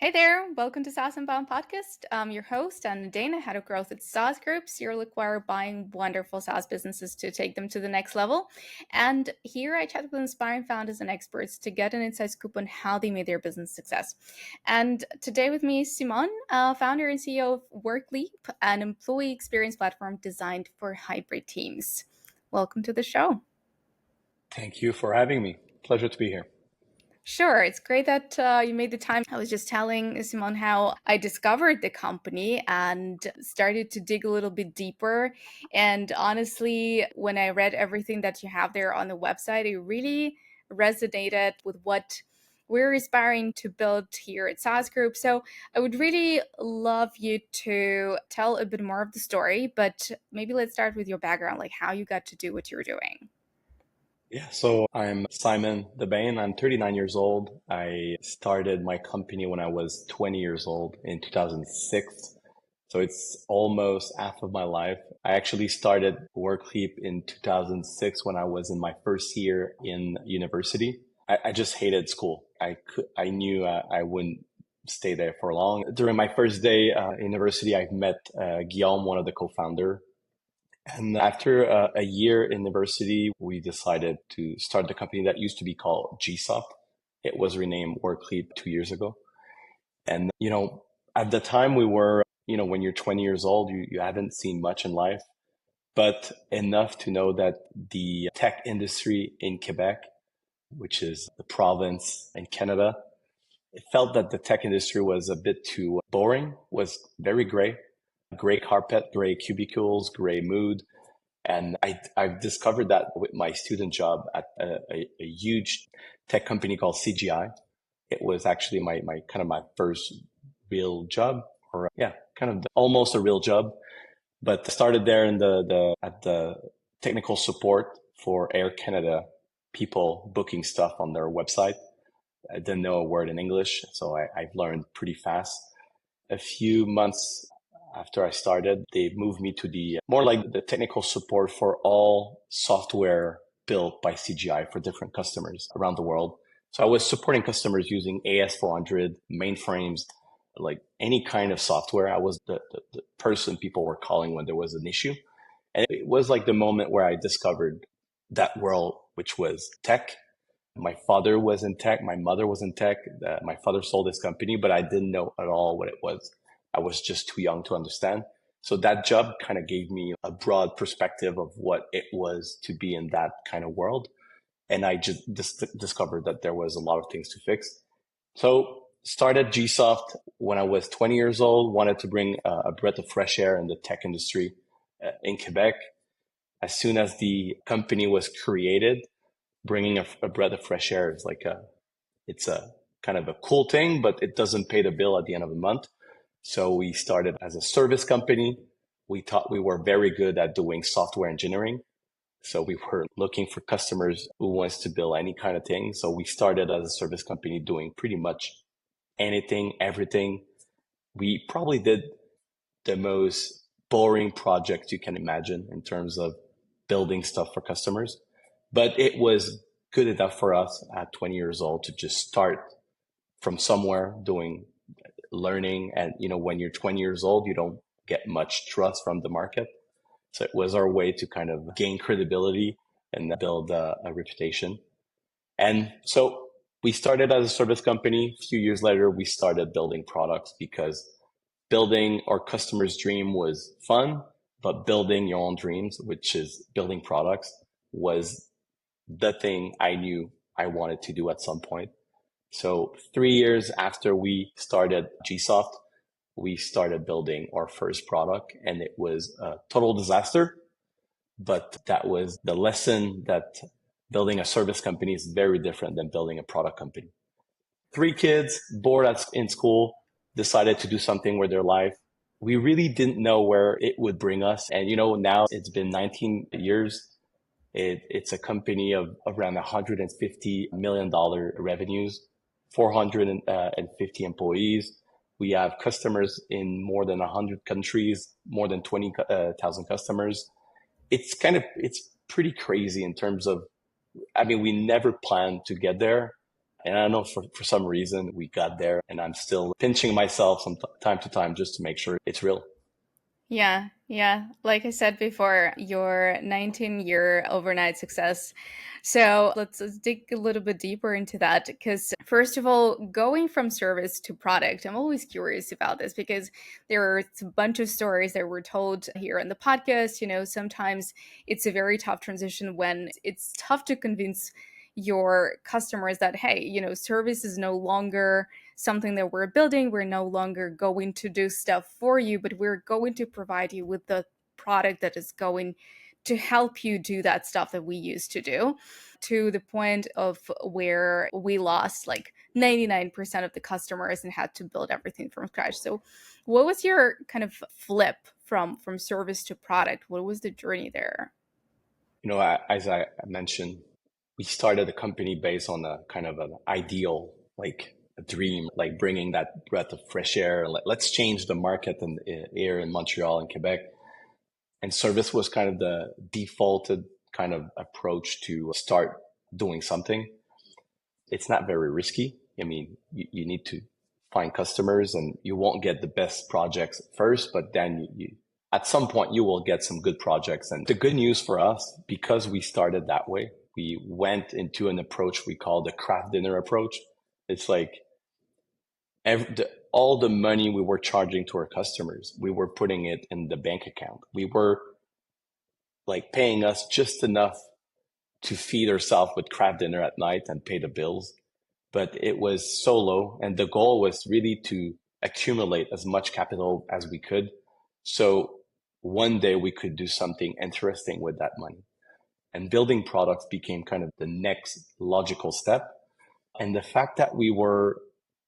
Hey there, welcome to saas.unbound podcast. I'm your host, and Nadeina, head of growth at saas.group. You'll acquire buying wonderful SaaS businesses to take them to the next level. And here I chat with inspiring founders and experts to get an inside scoop on how they made their business success. And today with me is Simon, founder and CEO of Workleap, an employee experience platform designed for hybrid teams. Welcome to the show. Thank you for having me. Pleasure to be here. Sure, it's great that you made the time. I was just telling Simon how I discovered the company and started to dig a little bit deeper. And honestly, when I read everything that you have there on the website, it really resonated with what we're aspiring to build here at SaaS Group. So I would really love you to tell a bit more of the story, but maybe let's start with your background, like how you got to do what you're doing. Yeah, so I'm Simon De Baene. I'm 39 years old. I started my company when I was 20 years old in 2006. So it's almost half of my life. I actually started Workleap in 2006 when I was in my first year in university. I just hated school. I knew I wouldn't stay there for long. During my first day in university, I met Guillaume, one of the co-founder. And after a year in university, we decided to start the company that used to be called GSoft. It was renamed Workleap 2 years ago. And, at the time we were, when you're 20 years old, you haven't seen much in life, but enough to know that the tech industry in Quebec, which is the province in Canada, it felt that the tech industry was a bit too boring, was very gray carpet, gray cubicles, gray mood. And I've discovered that with my student job at a huge tech company called CGI. It was actually my kind of my first real job, or yeah, kind of almost a real job. But I started there in at the technical support for Air Canada, people booking stuff on their website. I didn't know a word in English, so I've learned pretty fast. A few months after I started, they moved me to the more like the technical support for all software built by CGI for different customers around the world. So I was supporting customers using AS400 mainframes, like any kind of software. I was the person people were calling when there was an issue. And it was like the moment where I discovered that world, which was tech. My father was in tech. My mother was in tech. My father sold his company, but I didn't know at all what it was. I was just too young to understand. So that job kind of gave me a broad perspective of what it was to be in that kind of world. And I just discovered that there was a lot of things to fix. So started GSoft when I was 20 years old, wanted to bring a breath of fresh air in the tech industry in Quebec. As soon as the company was created, bringing a breath of fresh air is it's a kind of a cool thing, but it doesn't pay the bill at the end of the month. So we started as a service company. We thought we were very good at doing software engineering. So we were looking for customers who wants to build any kind of thing. So we started as a service company doing pretty much anything, everything. We probably did the most boring project you can imagine in terms of building stuff for customers. But it was good enough for us at 20 years old to just start from somewhere doing learning. And, when you're 20 years old, you don't get much trust from the market. So it was our way to kind of gain credibility and build a reputation. And so we started as a service company. A few years later, we started building products because building our customer's dream was fun, but building your own dreams, which is building products, was the thing I knew I wanted to do at some point. So 3 years after we started GSoft, we started building our first product, and it was a total disaster. But that was the lesson that building a service company is very different than building a product company. 3 kids, bored in school, decided to do something with their life. We really didn't know where it would bring us. And, now it's been 19 years. It's a company of around $150 million revenues, 450 employees. We have customers in more than 100 countries, more than 20,000 customers. It's pretty crazy in terms of, we never planned to get there. And I don't know, for some reason we got there, and I'm still pinching myself from time to time just to make sure it's real. Yeah, yeah. Like I said before, your 19-year overnight success. So let's dig a little bit deeper into that. Because, first of all, going from service to product, I'm always curious about this because there are a bunch of stories that were told here on the podcast. Sometimes it's a very tough transition when it's tough to convince your customers that, hey, service is no longer something that we're building. We're no longer going to do stuff for you, but we're going to provide you with the product that is going to help you do that stuff that we used to do, to the point of where we lost like 99% of the customers and had to build everything from scratch. So what was your kind of flip from service to product? What was the journey there? As I mentioned, we started the company based on a kind of an ideal, like a dream, like bringing that breath of fresh air. Let's change the market and here in Montreal and Quebec. And service was kind of the defaulted kind of approach to start doing something. It's not very risky. I mean, you need to find customers and you won't get the best projects first, but then at some point you will get some good projects. And the good news for us, because we started that way, we went into an approach we call the craft dinner approach. It's like all the money we were charging to our customers, we were putting it in the bank account. We were like paying us just enough to feed ourselves with craft dinner at night and pay the bills. But it was so low. And the goal was really to accumulate as much capital as we could. So one day we could do something interesting with that money. And building products became kind of the next logical step. And the fact that we were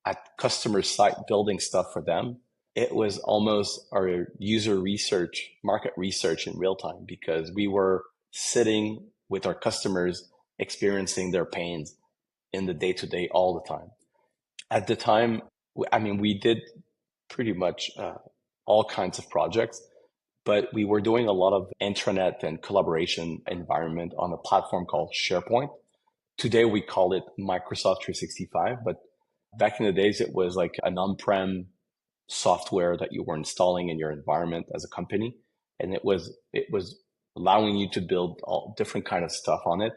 at customer site building stuff for them, it was almost our user research, market research in real time, because we were sitting with our customers, experiencing their pains in the day to day all the time. At the time, I mean, we did pretty much all kinds of projects, but we were doing a lot of intranet and collaboration environment on a platform called SharePoint. Today we call it Microsoft 365, but back in the days, it was like an on-prem software that you were installing in your environment as a company. And it was allowing you to build all different kind of stuff on it.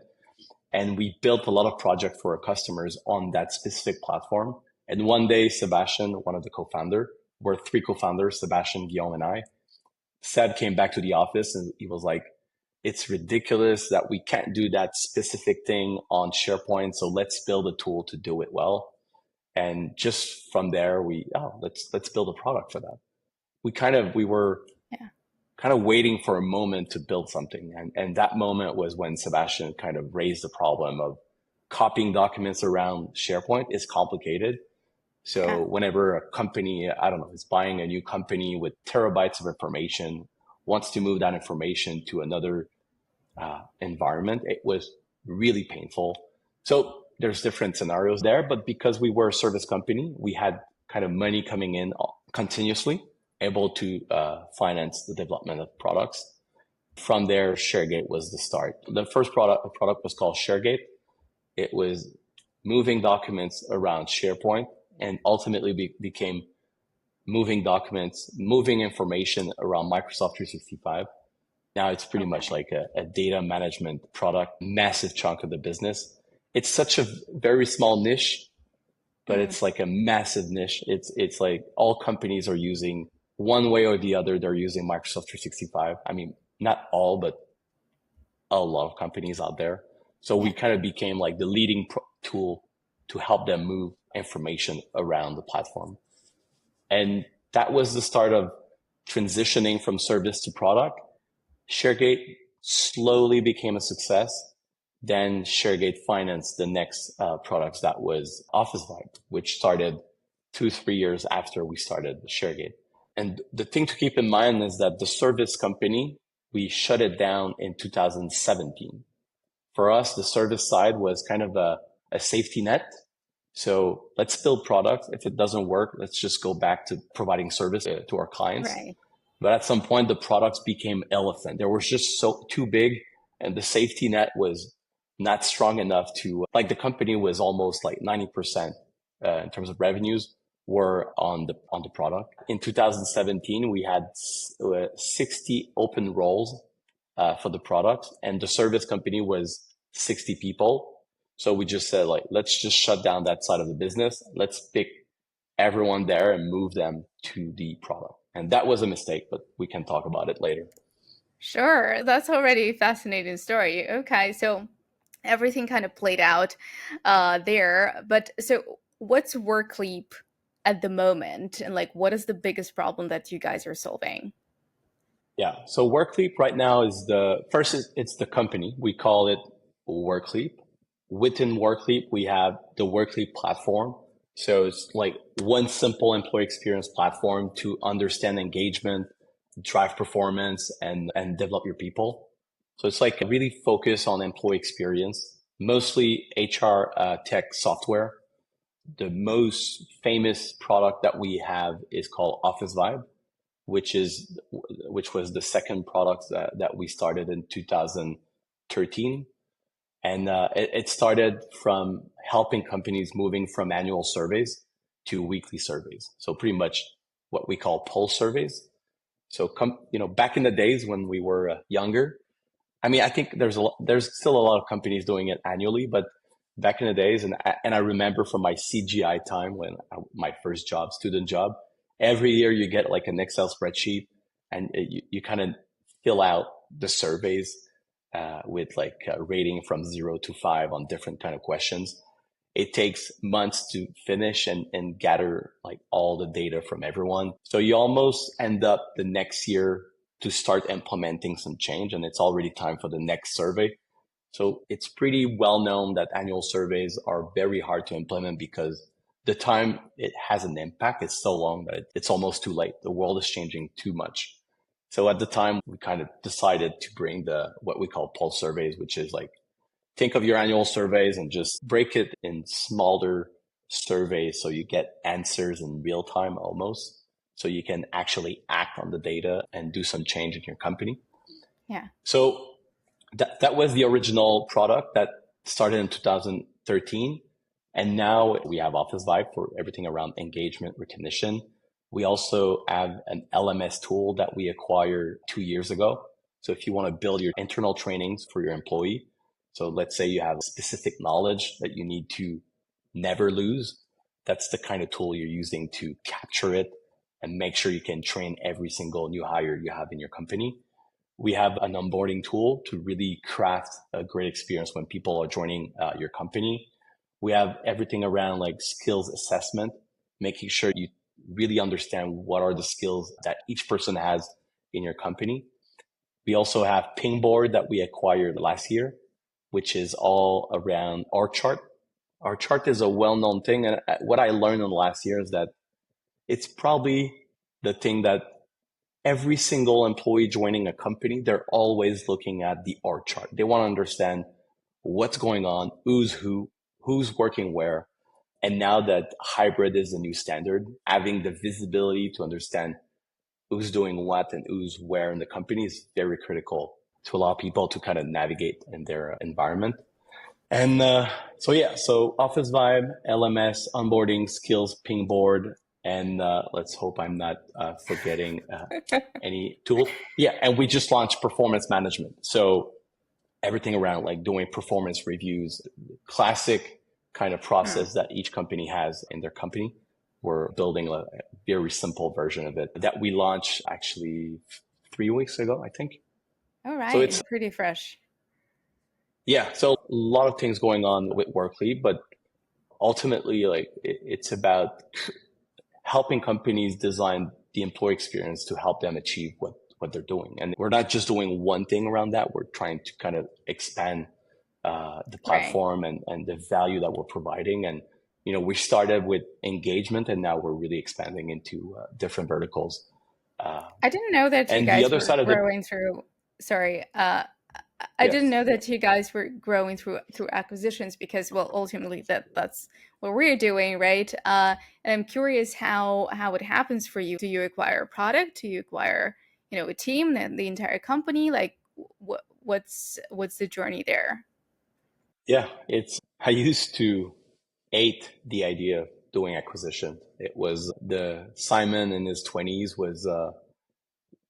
And we built a lot of projects for our customers on that specific platform. And one day, Sebastian, one of the co-founder, we're three co-founders, Sebastian, Guillaume, and I, Seb came back to the office and he was like, it's ridiculous that we can't do that specific thing on SharePoint. So let's build a tool to do it well. And just from there, let's build a product for that. We were Yeah. kind of waiting for a moment to build something. And that moment was when Sebastian kind of raised the problem of copying documents around SharePoint is complicated. Yeah. So whenever a company, I don't know, is buying a new company with terabytes of information, wants to move that information to another environment, it was really painful. So there's different scenarios there, but because we were a service company, we had kind of money coming in continuously, able to finance the development of products. From there, ShareGate was the start. The first product was called ShareGate. It was moving documents around SharePoint and ultimately became moving documents, moving information around Microsoft 365. Now it's pretty much Okay. like a data management product, massive chunk of the business. It's such a very small niche, but Mm. it's like a massive niche. It's like all companies are using one way or the other. They're using Microsoft 365. I mean, not all, but a lot of companies out there. So we Yeah. kind of became like the leading tool to help them move information around the platform. And that was the start of transitioning from service to product. ShareGate slowly became a success. Then ShareGate financed the next products that was Office Vibe, which started 2, 3 years after we started ShareGate. And the thing to keep in mind is that the service company, we shut it down in 2017. For us, the service side was kind of a safety net. So let's build products. If it doesn't work, let's just go back to providing service to our clients. Right. But at some point, the products became elephant. They were just so too big, and the safety net was not strong enough to like the company was almost like 90% in terms of revenues were on the product. In 2017, we had 60 open roles for the product, and the service company was 60 people. So we just said like, let's just shut down that side of the business. Let's pick everyone there and move them to the product. And that was a mistake, but we can talk about it later. Sure, that's already a fascinating story. Okay, so everything kind of played out there. But so, what's Workleap at the moment, and like, what is the biggest problem that you guys are solving? Yeah. So Workleap right now is it's the company. We call it Workleap. Within Workleap, we have the Workleap platform. So it's like one simple employee experience platform to understand engagement, drive performance, and develop your people. So it's like really focus on employee experience, mostly HR tech software. The most famous product that we have is called Office Vibe, which was the second product that we started in 2013. And it started from helping companies moving from annual surveys to weekly surveys. So pretty much what we call pulse surveys. So back in the days when we were younger, I mean, I think there's still a lot of companies doing it annually, but back in the days, and I remember from my CGI time my first job, student job, every year you get like an Excel spreadsheet, and you kind of fill out the surveys with like a rating from 0 to 5 on different kind of questions. It takes months to finish and gather like all the data from everyone. So you almost end up the next year to start implementing some change, and it's already time for the next survey. So it's pretty well known that annual surveys are very hard to implement because the time it has an impact is so long that it's almost too late. The world is changing too much. So at the time, we kind of decided to bring the what we call pulse surveys, which is like think of your annual surveys and just break it in smaller surveys so you get answers in real time almost. So you can actually act on the data and do some change in your company. Yeah. So that was the original product that started in 2013. And now we have Office Vibe for everything around engagement recognition. We also have an LMS tool that we acquired 2 years ago. So if you want to build your internal trainings for your employee, so let's say you have specific knowledge that you need to never lose, that's the kind of tool you're using to capture it and make sure you can train every single new hire you have in your company. We have an onboarding tool to really craft a great experience when people are joining your company. We have everything around like skills assessment, making sure you really understand what are the skills that each person has in your company. We also have Pingboard that we acquired last year, which is all around our chart. Our chart is a well-known thing. And what I learned in the last year is that it's probably the thing that every single employee joining a company, they're always looking at the org chart. They want to understand what's going on, who's who, who's working where. And now that hybrid is the new standard, having the visibility to understand who's doing what and who's where in the company is very critical to allow people to kind of navigate in their environment. And so Office Vibe, LMS, onboarding, skills, Pingboard, and let's hope I'm not forgetting any tool. Yeah, and we just launched performance management. So everything around like doing performance reviews, classic kind of Hmm. process that each company has in their company. We're building a very simple version of it that we launched actually 3 weeks ago, I think. All So right. it's, Pretty fresh. yeah, so a lot of things going on with Workleap, but ultimately, like it's about helping companies design the employee experience to help them achieve what they're doing. And we're not just doing one thing around that. We're trying to kind of expand the Right. platform and the value that we're providing. And, we started with engagement and now we're really expanding into different verticals. Uh, I didn't know that you and the guys other were side of it, growing through. Sorry. I didn't yes. know that you guys were growing through acquisitions because, well, ultimately that's what we're doing, right? And I'm curious how it happens for you. Do you acquire a product? Do you acquire, a team and the entire company? Like, what's the journey there? Yeah, it's I used to hate the idea of doing acquisition. It was the Simon in his 20s was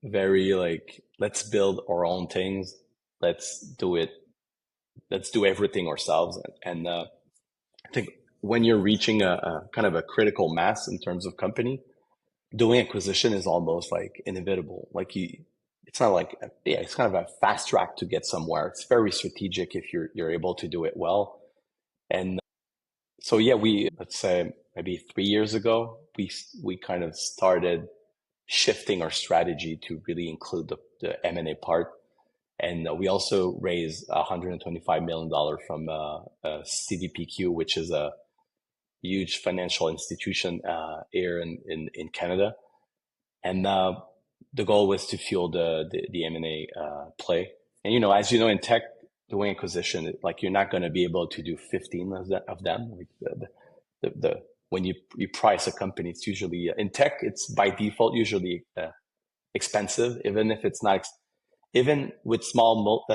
very like, let's build our own things. Let's do it. Let's do everything ourselves. And I think when you're reaching a kind of a critical mass in terms of company, doing acquisition is almost like inevitable. Like it's not like, yeah, it's kind of a fast track to get somewhere. It's very strategic if you're able to do it well. And so, yeah, let's say maybe 3 years ago, we kind of started shifting our strategy to really include the M&A part. And we also raised $125 million from CDPQ, which is a huge financial institution here in Canada. And the goal was to fuel the M&A play. And, as you know, in tech, doing acquisition, like you're not going to be able to do 15 of them. Like when you price a company, it's usually in tech, it's by default usually expensive, even if it's not even with small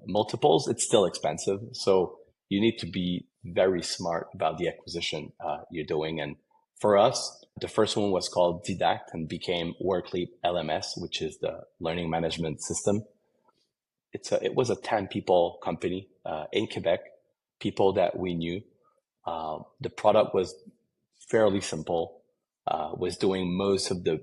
multiples, it's still expensive. So you need to be very smart about the acquisition you're doing. And for us, the first one was called Didact and became Workleap LMS, which is the learning management system. It was a 10 people company in Quebec, people that we knew. The product was fairly simple, was doing most of the,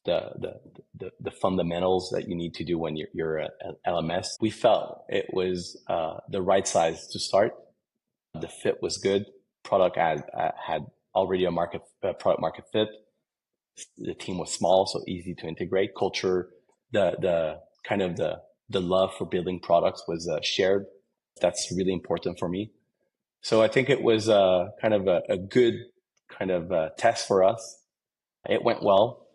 the, the fundamentals that you need to do when you're a LMS. We felt it was the right size to start. The fit was good. Product had already a product market fit. The team was small, so easy to integrate. Culture, the kind of the love for building products was shared. That's really important for me. So I think it was kind of a good kind of test for us. It went well.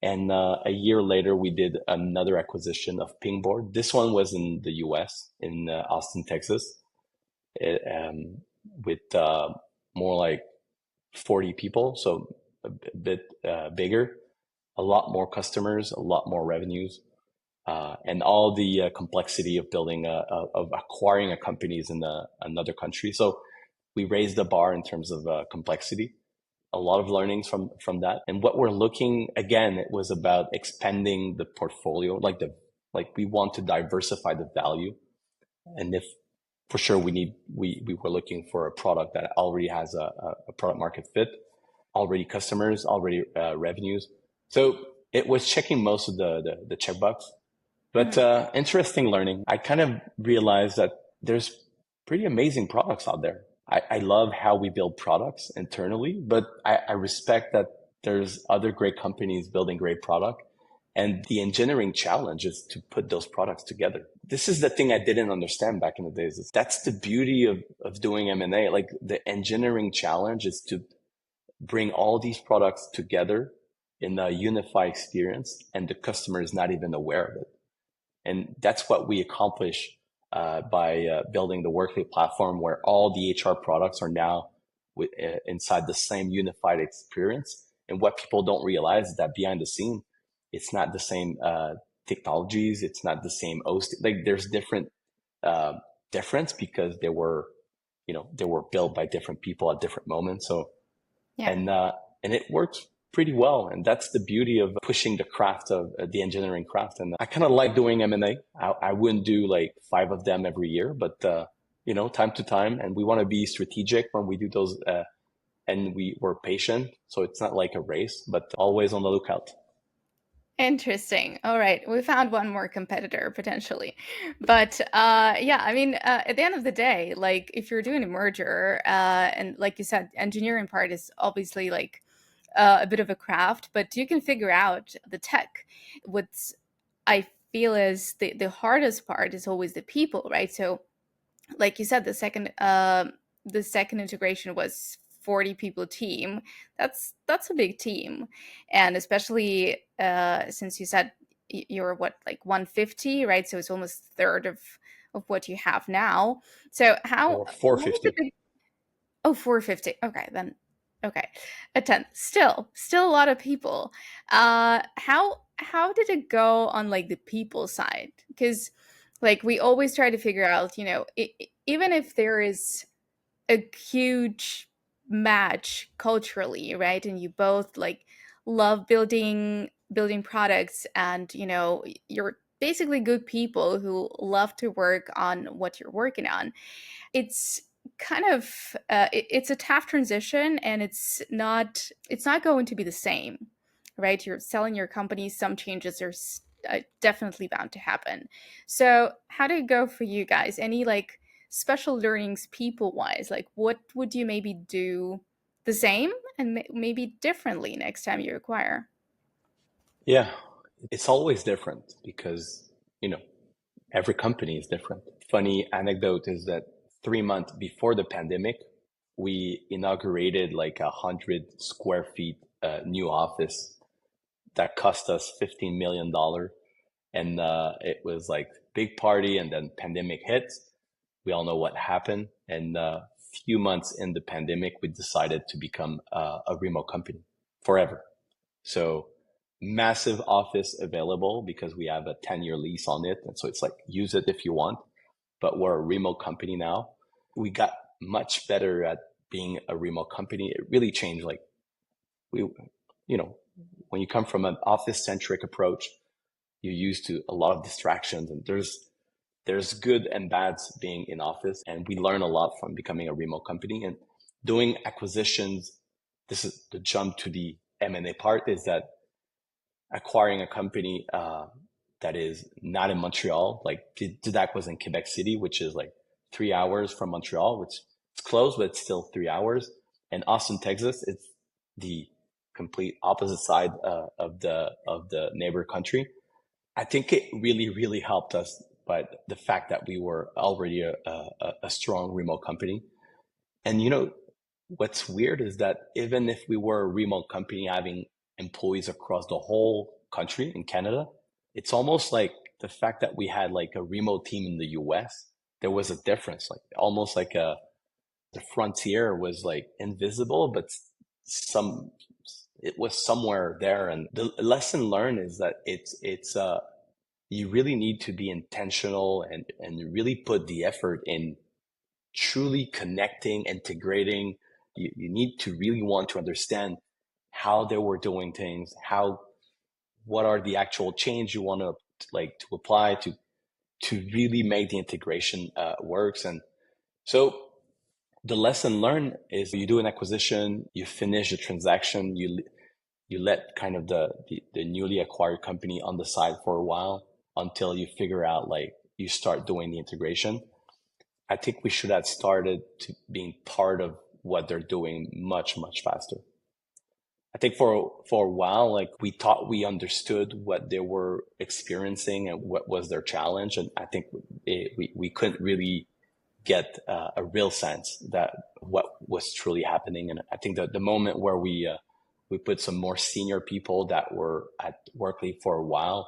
And a year later, we did another acquisition of Pingboard. This one was in the US, in Austin, Texas, it, with more like 40 people, so a bit bigger, a lot more customers, a lot more revenues, and all the complexity of building, of acquiring a company is in another country. So we raised the bar in terms of complexity. A lot of learnings from that. And what we're looking, again, it was about expanding the portfolio, like we want to diversify the value. And if for sure we were looking for a product that already has a product market fit, already customers, already revenues. So it was checking most of the checkbox. But Mhm. interesting learning. I kind of realized that there's pretty amazing products out there. I love how we build products internally, but I respect that there's other great companies building great product. And the engineering challenge is to put those products together. This is the thing I didn't understand back in the days. That's the beauty of doing M&A. Like the engineering challenge is to bring all these products together in a unified experience, and the customer is not even aware of it. And that's what we accomplish by building the Workleap platform, where all the HR products are now inside the same unified experience. And what people don't realize is that behind the scene, it's not the same technologies. It's not the same host. Like there's uh, difference because they were built by different people at different moments. So Yeah. and and it works pretty well. And that's the beauty of pushing the craft of the engineering craft. And I kind of like doing M&A. I wouldn't do like 5 of them every year, but time to time. And we want to be strategic when we do those. And we're patient, so it's not like a race, but always on the lookout. Interesting. All right. We found one more competitor potentially. But yeah, I mean, at the end of the day, like if you're doing a merger, and like you said, engineering part is obviously like a bit of a craft, but you can figure out the tech. What's I feel is the hardest part is always the people, right? So like you said, the second integration was 40 people team. That's a big team, and especially since you said you're what, like 150, right? So it's almost a third of what you have now. So how Or what was the 450. big? Oh, 450. Okay, then. Okay, a tenth. Still a lot of people. How did it go on like the people side? Because Like we always try to figure out, even if there is a huge match culturally, right? And you both like love building products, and you're basically good people who love to work on what you're working on. It's kind of it's a tough transition, and it's not going to be the same, right? You're selling your company, some changes are definitely bound to happen. So how did it go for you guys? Any like special learnings people wise? Like what would you maybe do the same and maybe differently next time you acquire? Yeah, it's always different because, you know, every company is different. Funny anecdote is that 3 months before the pandemic, we inaugurated like 100 square feet new office that cost us $15 million. And it was like big party, and then pandemic hit. We all know what happened. And a few months in the pandemic, we decided to become a remote company forever. So massive office available because we have a 10-year lease on it. And so it's like, use it if you want, but we're a remote company now. We got much better at being a remote company. It really changed. Like we, you know, when you come from an office centric approach, you're used to a lot of distractions, and there's good and bads being in office. And we learn a lot from becoming a remote company and doing acquisitions. This is the jump to the M&A part, is that acquiring a company that is not in Montreal. Like Didac was in Quebec City, which is like 3 hours from Montreal, which is close, but it's still 3 hours. And Austin, Texas, it's the complete opposite side of the neighbor country. I think it really, really helped us, but the fact that we were already a strong remote company. And what's weird is that even if we were a remote company having employees across the whole country in Canada, it's almost like the fact that we had like a remote team in the US, there was a difference, like almost like the frontier was like invisible, but some it was somewhere there. And the lesson learned is that it's you really need to be intentional and really put the effort in truly connecting, integrating. You need to really want to understand how they were doing things, what are the actual change you want to like to apply to really make the integration works. And so the lesson learned is you do an acquisition, you finish the transaction, you let kind of the newly acquired company on the side for a while until you figure out like you start doing the integration. I think we should have started to being part of what they're doing much, much faster. I think for a while, like we thought we understood what they were experiencing and what was their challenge, and I think we couldn't really get a real sense that what was truly happening. And I think that the moment where we put some more senior people that were at Workleap for a while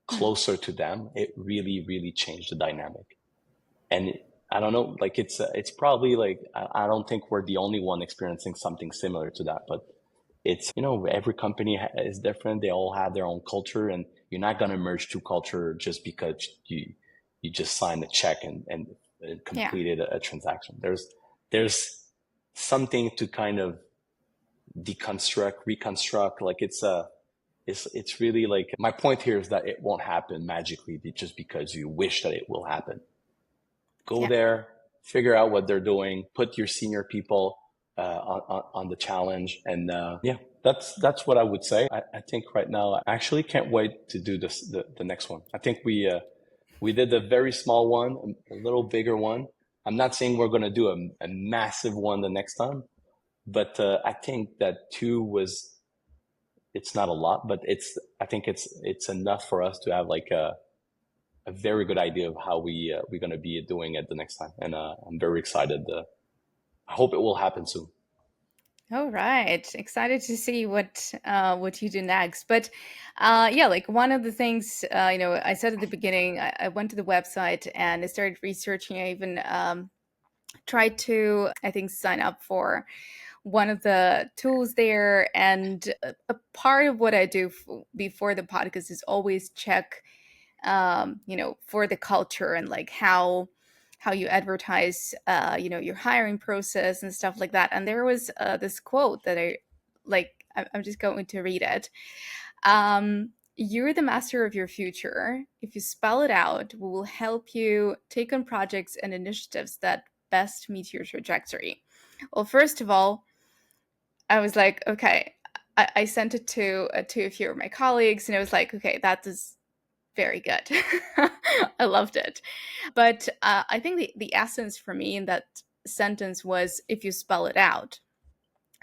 Hmm. closer to them, it really, really changed the dynamic. And I don't know, like it's probably like I don't think we're the only one experiencing something similar to that, but it's every company is different. They all have their own culture, and you're not gonna merge two culture just because you just signed a check and Yeah. completed a transaction. There's something to kind of deconstruct, reconstruct. Like it's really like my point here is that it won't happen magically just because you wish that it will happen. Go Yeah. there, figure out what they're doing, put your senior people on the challenge, and yeah, that's what I would say. I think right now I actually can't wait to do the next one. I think we did a very small one, a little bigger one. I'm not saying we're going to do a massive one the next time, but I think that two was it's not a lot, but I think it's enough for us to have like a very good idea of how we're going to be doing it the next time. And I'm very excited. I hope it will happen soon. All right. Excited to see what you do next. But yeah, like one of the things I said at the beginning, I went to the website and I started researching. I even tried to, I think, sign up for one of the tools there. And a part of what I do before the podcast is always check for the culture and like how you advertise, your hiring process and stuff like that. And there was this quote that I like. I'm just going to read it. You're the master of your future. If you spell it out, we will help you take on projects and initiatives that best meet your trajectory. Well, first of all, I was like, okay. I sent it to a few of my colleagues, and I was like, okay, that is very good. I loved it. But I think the essence for me in that sentence was if you spell it out,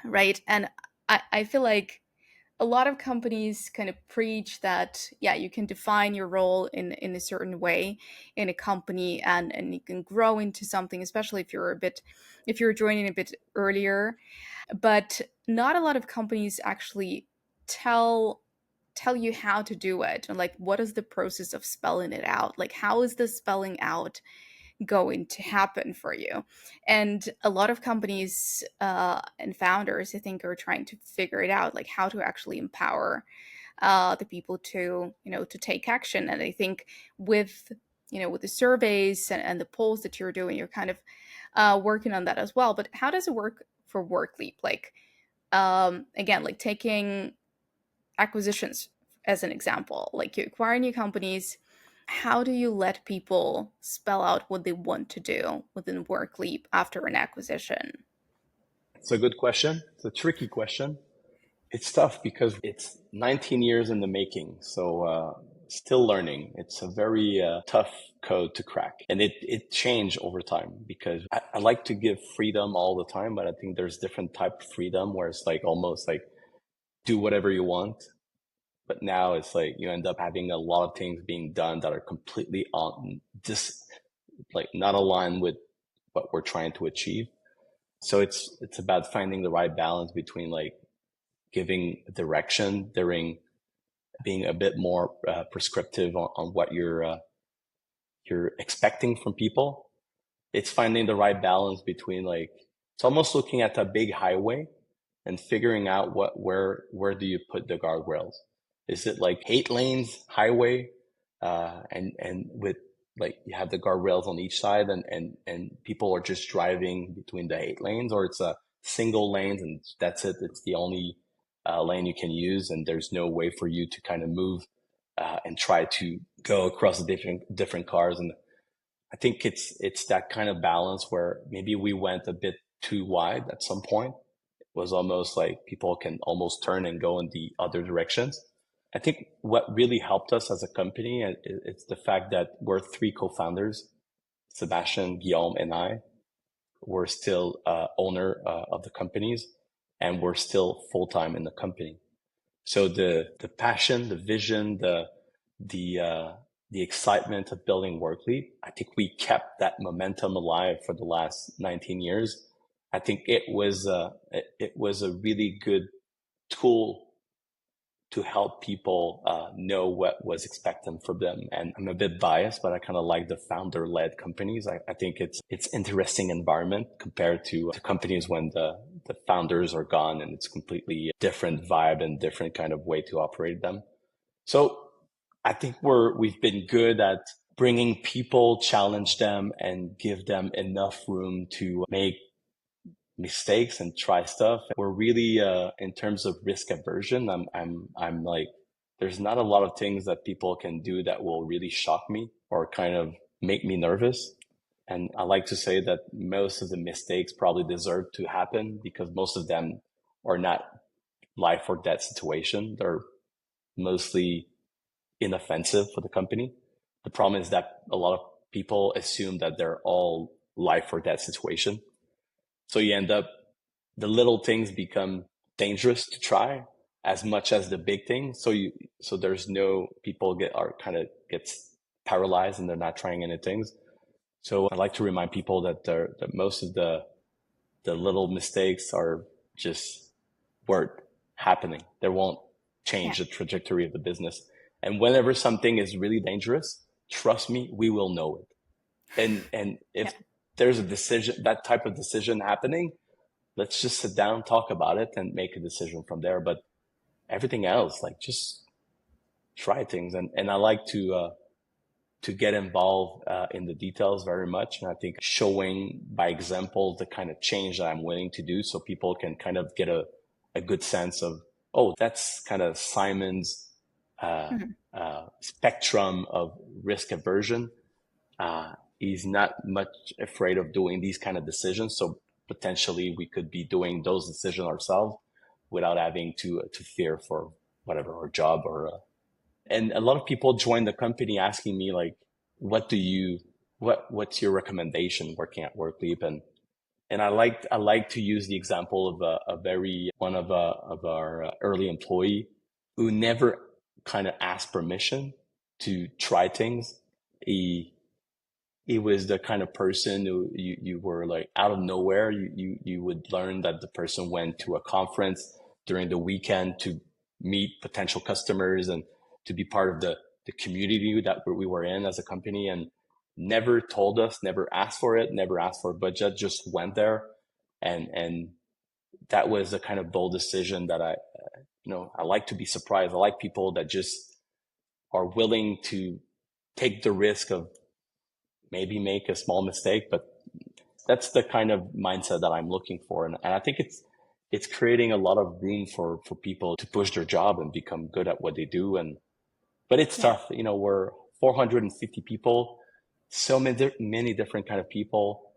right? And I feel like a lot of companies kind of preach that, yeah, you can define your role in a certain way in a company, and you can grow into something, especially if you're joining a bit earlier. But not a lot of companies actually tell tell you how to do it, and like what is the process of spelling it out, like how is the spelling out going to happen for you. And a lot of companies and founders, I think, are trying to figure it out, like how to actually empower the people to to take action. And I think with with the surveys and the polls that you're doing, you're kind of working on that as well. But how does it work for Workleap? Like again, like taking acquisitions as an example, like you acquire new companies, how do you let people spell out what they want to do within Workleap after an acquisition? It's a good question. It's a tricky question. It's tough because it's 19 years in the making. So, still learning. It's a very tough code to crack. And it changed over time because I like to give freedom all the time, but I think there's different type of freedom where it's like almost like do whatever you want. But now it's like you end up having a lot of things being done that are completely on just like not aligned with what we're trying to achieve. So it's about finding the right balance between like giving direction during being a bit more prescriptive on what you're expecting from people. It's finding the right balance between like it's almost looking at a big highway and figuring out where do you put the guardrails. Is it like 8 lanes highway, and with like you have the guardrails on each side, and people are just driving between the 8 lanes, or it's a single lanes and that's it. It's the only lane you can use, and there's no way for you to kind of move and try to go across the different cars. And I think it's that kind of balance where maybe we went a bit too wide at some point. It was almost like people can almost turn and go in the other directions. I think what really helped us as a company, it's the fact that we're three co-founders, Sebastian, Guillaume, and I. We're still owner of the companies, and we're still full time in the company. So the passion, the vision, the uh, the excitement of building Workleap, I think we kept that momentum alive for the last 19 years. I think it was a really good tool to help people know what was expected from them. And I'm a bit biased, but I kind of like the founder-led companies. I think it's interesting environment compared to companies when the founders are gone and it's completely different vibe and different kind of way to operate them. So I think we've been good at bringing people, challenge them, and give them enough room to make mistakes and try stuff. We're really in terms of risk aversion. I'm like there's not a lot of things that people can do that will really shock me or kind of make me nervous. And I like to say that most of the mistakes probably deserve to happen because most of them are not life or death situation. They're mostly inoffensive for the company. The problem is that a lot of people assume that they're all life or death situation. So you end up the little things become dangerous to try as much as the big things. So there's no people are kind of gets paralyzed and they're not trying any things. So I like to remind people that most of the little mistakes are just word happening. They won't Yeah. change the trajectory of the business. And whenever something is really dangerous, trust me, we will know it. And if Yeah. there's a decision, that type of decision happening, let's just sit down, talk about it, and make a decision from there. But everything else, like just try things. And I like to to get involved in the details very much. And I think showing by example the kind of change that I'm willing to do so people can kind of get a good sense of, oh, that's kind of Simon's uh, Mhm. spectrum of risk aversion. He's not much afraid of doing these kind of decisions. So potentially we could be doing those decisions ourselves without having to fear for whatever our job or and a lot of people join the company asking me like, what do you, what's your recommendation working at Workleap? And I like to use the example of a very, one of our early employee who never kind of asked permission to try things. He, he was the kind of person who you were like out of nowhere. You would learn that the person went to a conference during the weekend to meet potential customers and to be part of the community that we were in as a company and never told us, never asked for it, never asked for a budget, just went there. And that was a kind of bold decision that I like to be surprised. I like people that just are willing to take the risk of maybe make a small mistake, but that's the kind of mindset that I'm looking for. And I think it's creating a lot of room for people to push their job and become good at what they do. But it's Yeah. tough. We're 450 people, so many different kind of people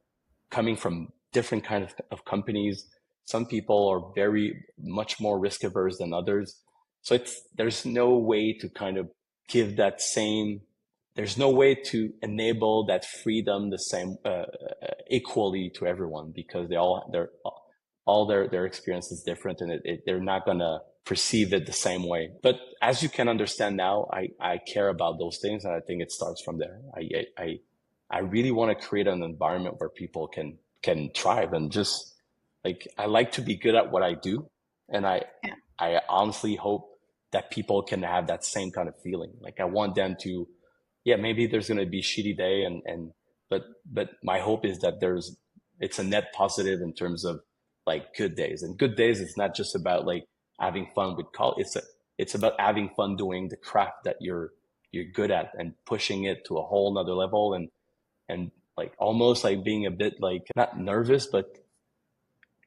coming from different kind of companies. Some people are very much more risk averse than others. So there's no way to kind of give that same, there's no way to enable that freedom the same equally to everyone because they're all their experience is different and they're not gonna perceive it the same way. But as you can understand now, I care about those things and I think it starts from there. I really want to create an environment where people can thrive and just like I like to be good at what I do, and Yeah. I honestly hope that people can have that same kind of feeling. Like I want them to, yeah, maybe there's going to be shitty day but my hope is that it's a net positive in terms of like good days. And good days it's not just about like having fun with college. It's about having fun doing the craft that you're good at and pushing it to a whole nother level and like almost like being a bit like not nervous, but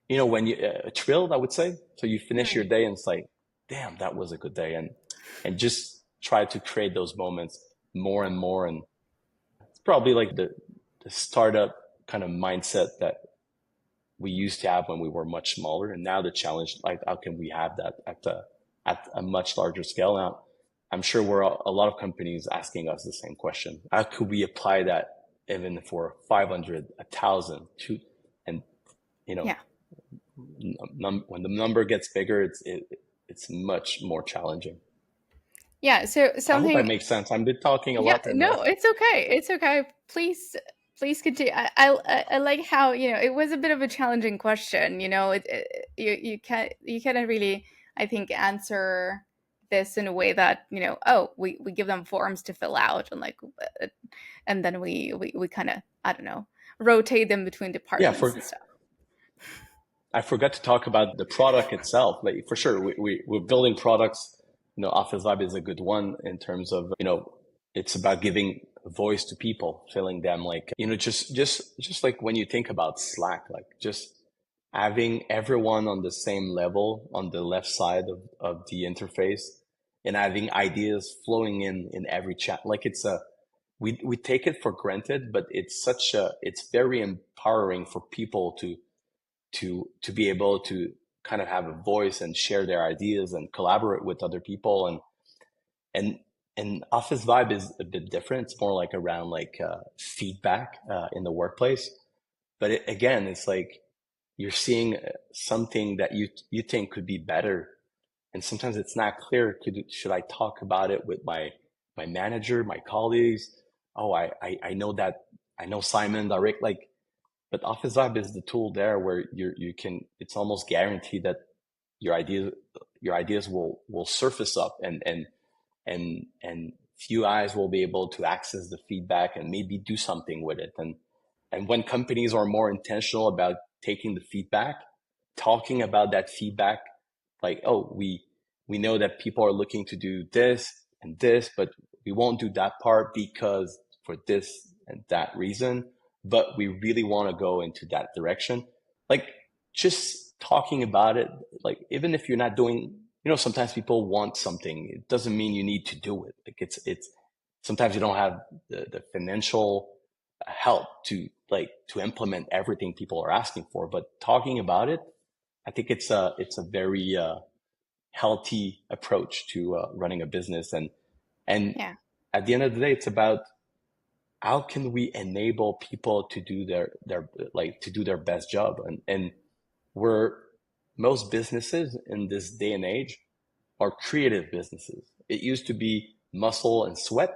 when you thrilled, I would say. So you finish your Mm. day and it's like, damn, that was a good day, and just try to create those moments more and more. And it's probably like the startup kind of mindset that we used to have when we were much smaller, and now the challenge, like, how can we have that at a much larger scale now? I'm sure we're a lot of companies asking us the same question. How could we apply that even for 500, 1,000, two, and you know, Yeah. when the number gets bigger, it's much more challenging. Yeah. So I hope I something. make sense. I've been talking a Yeah. lot, and No, it's okay. It's okay. Please continue. I like how it was a bit of a challenging question. You can't really, I think, answer this in a way that oh, we give them forms to fill out and like and then we kind of, I don't know, rotate them between yeah, departments for and stuff. I forgot to talk about the product itself. Like for sure, we're building products. Office Lab is a good one in terms of, it's about giving voice to people, feeling them like, just like when you think about Slack, like just having everyone on the same level on the left side of the interface and having ideas flowing in every chat. Like we take it for granted, but it's very empowering for people to be able to kind of have a voice and share their ideas and collaborate with other people. And and Office Vibe is a bit different. It's more like around like feedback in the workplace. But again, it's like you're seeing something that you think could be better, and sometimes it's not clear. Should I talk about it with my manager, my colleagues? Oh, I know that I know Simon direct like, but Office Vibe is the tool there where you can, it's almost guaranteed that your ideas your ideas will surface up and few eyes will be able to access the feedback and maybe do something with it. And when companies are more intentional about taking the feedback, talking about that feedback, like, oh, we know that people are looking to do this and this, but we won't do that part because for this and that reason, but we really want to go into that direction. Like just talking about it, like even if you're not doing, sometimes people want something. It doesn't mean you need to do it. Like it's sometimes you don't have the financial help to implement everything people are asking for, but talking about it, I think it's a very healthy approach to running a business. And Yeah. at the end of the day, it's about how can we enable people to do their best job. And we're most businesses in this day and age are creative businesses. It used to be muscle and sweat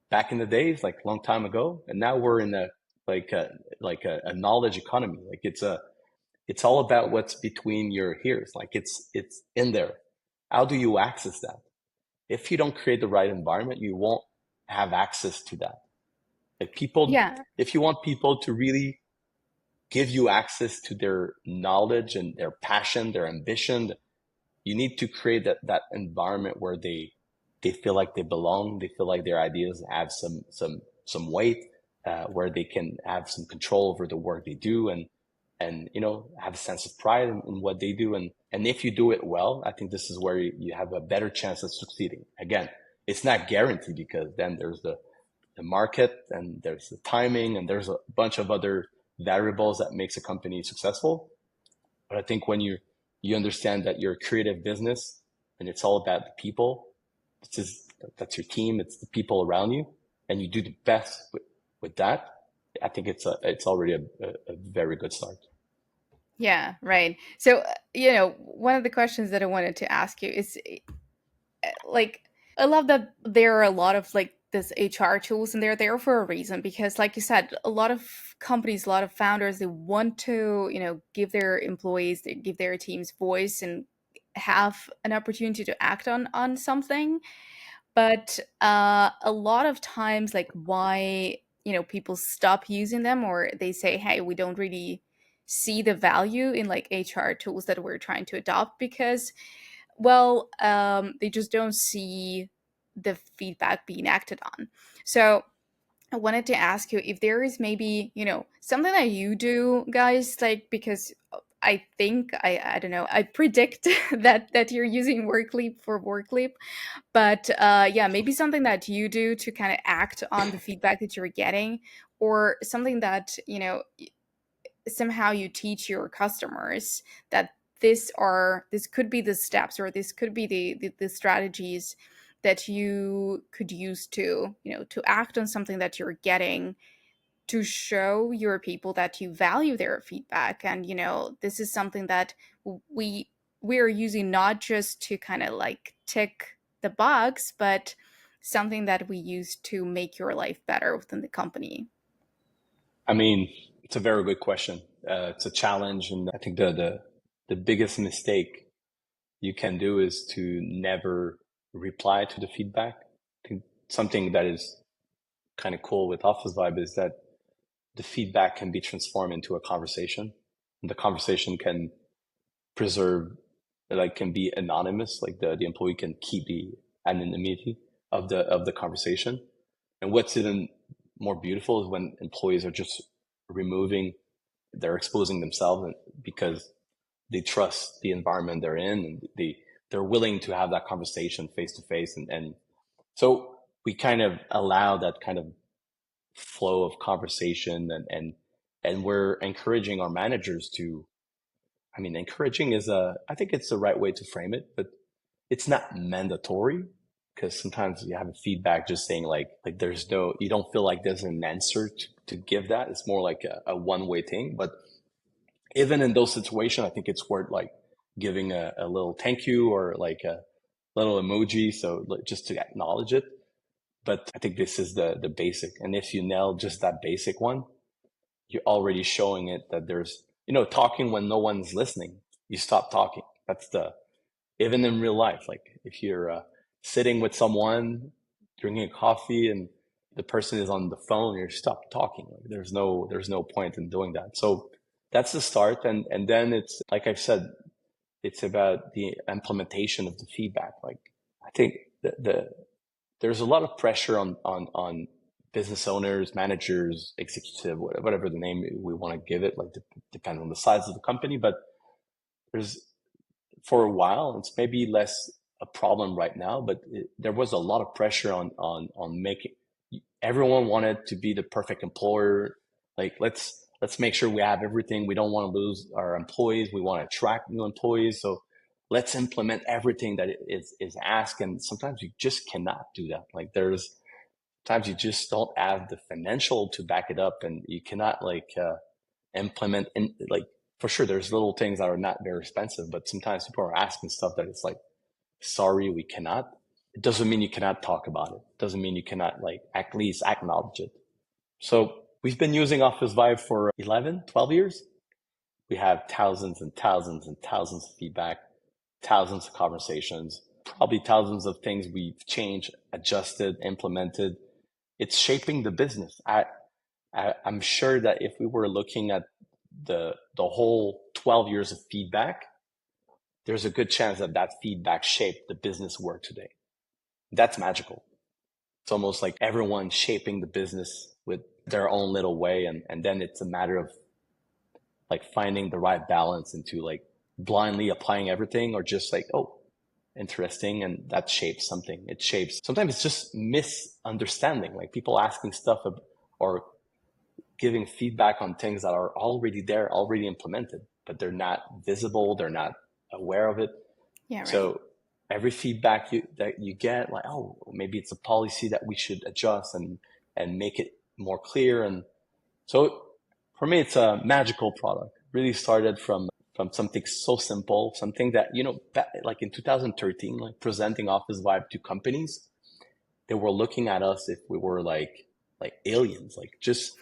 back in the days, like a long time ago, and now we're in like a a knowledge economy. Like it's all about what's between your ears. Like it's in there. How do you access that? If you don't create the right environment, you won't have access to that. Like people, Yeah. if you want people to really give you access to their knowledge and their passion, their ambition, you need to create that environment where they feel like they belong. They feel like their ideas have some weight, where they can have some control over the work they do, and have a sense of pride in what they do. And if you do it well, I think this is where you have a better chance of succeeding. Again, it's not guaranteed, because then there's the market, and there's the timing, and there's a bunch of other variables that makes a company successful. But I think when you understand that you're a creative business and it's all about the people, that's your team, it's the people around you, and you do the best with that, I think it's already a very good start. Yeah, right. So, one of the questions that I wanted to ask you is like, I love that there are a lot of like this HR tools, and they're there for a reason, because like you said, a lot of companies, a lot of founders, they want to, give their employees, they give their teams voice and have an opportunity to act on something. But a lot of times, like, why people stop using them, or they say, hey, we don't really see the value in like HR tools that we're trying to adopt, because, well, they just don't see the feedback being acted on. So I wanted to ask you if there is maybe, something that you do, guys, like, because I think I don't know, I predict that you're using Workleap for Workleap, but yeah, maybe something that you do to kind of act on the feedback that you're getting, or something that, somehow you teach your customers that this could be the steps, or this could be the strategies that you could use to, to act on something that you're getting, to show your people that you value their feedback. And this is something that we we are using, not just to kind of like tick the box, but something that we use to make your life better within the company. I mean, it's a very good question. It's a challenge, and I think the biggest mistake you can do is to never reply to the feedback. I think something that is kind of cool with Office Vibe is that the feedback can be transformed into a conversation. And the conversation can preserve, like, can be anonymous, like the employee can keep the anonymity of the conversation. And what's even more beautiful is when employees are just removing, they're exposing themselves because they trust the environment they're in, and they're willing to have that conversation face to face. And so we kind of allow that kind of flow of conversation, and we're encouraging our managers to, I mean, encouraging is I think it's the right way to frame it, but it's not mandatory, because sometimes you have a feedback just saying like there's no, you don't feel like there's an answer to give that. It's more like a one-way thing. But even in those situations, I think it's worth like giving a little thank you, or like a little emoji. So like, just to acknowledge it. But I think this is the basic. And if you nail just that basic one, you're already showing it that there's, talking when no one's listening, you stop talking. That's even in real life, like if you're sitting with someone, drinking a coffee, and the person is on the phone, you stop talking. Like there's no point in doing that. So that's the start. And then it's, like I've said, it's about the implementation of the feedback. Like I think the there's a lot of pressure on business owners, managers, executive, whatever the name we want to give it, like depends on the size of the company. But there's for a while, it's maybe less a problem right now, but there was a lot of pressure on making. Everyone wanted to be the perfect employer. Like let's make sure we have everything. We don't want to lose our employees. We want to attract new employees. So let's implement everything that is asked. And sometimes you just cannot do that. Like there's times you just don't have the financial to back it up, and you cannot implement in like for sure there's little things that are not very expensive, but sometimes people are asking stuff that it's like, sorry, we cannot. It doesn't mean you cannot talk about it. Doesn't mean you cannot like at least acknowledge it. So we've been using Office Vibe for 11, 12 years. We have thousands and thousands and thousands of feedback, thousands of conversations, probably thousands of things we've changed, adjusted, implemented. It's shaping the business. I'm sure that if we were looking at the whole 12 years of feedback, there's a good chance that that feedback shaped the business we're today. That's magical. It's almost like everyone shaping the business with their own little way. And then it's a matter of like finding the right balance into like blindly applying everything or just like, oh, interesting. And that shapes something. It shapes, sometimes it's just misunderstanding, like people asking stuff or giving feedback on things that are already there, already implemented, but they're not visible. They're not aware of it. Yeah, right. So every feedback that you get, like, oh, maybe it's a policy that we should adjust and make it more clear. And so for me, it's a magical product. Really started from something so simple, something that, like in 2013, like presenting Office Vibe to companies, they were looking at us if we were like aliens, like just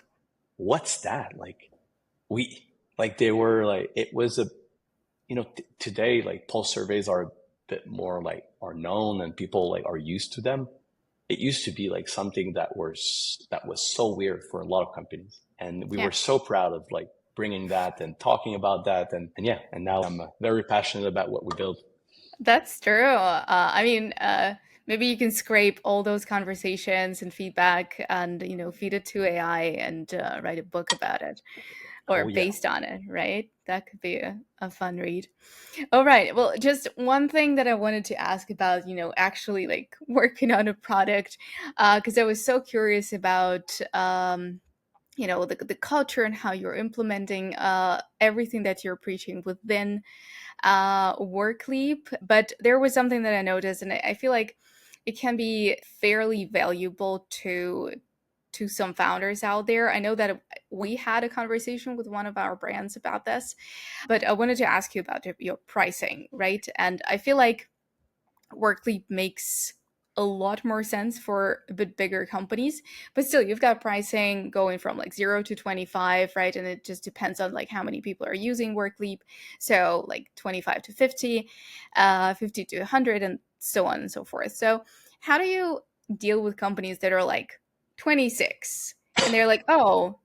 what's that? Like they were like, it was today, like pulse surveys are a bit more like are known and people like are used to them. It used to be like something that was so weird for a lot of companies. And we Yeah. were so proud of like bringing that and talking about that. And yeah, and now I'm very passionate about what we build. That's true. I mean, maybe you can scrape all those conversations and feedback and, feed it to AI and write a book about it or Oh yeah. based on it, right? That could be a fun read. All right. Well, just one thing that I wanted to ask about, actually like working on a product, because I was so curious about, the culture and how you're implementing everything that you're preaching within Workleap. But there was something that I noticed, and I feel like it can be fairly valuable to some founders out there. I know that we had a conversation with one of our brands about this, but I wanted to ask you about your pricing, right? And I feel like Workleap makes a lot more sense for a bit bigger companies, but still you've got pricing going from like 0 to 25, right? And it just depends on like how many people are using Workleap. So like 25 to 50, 50 to 100, and so on and so forth. So how do you deal with companies that are like 26 and they're like, oh,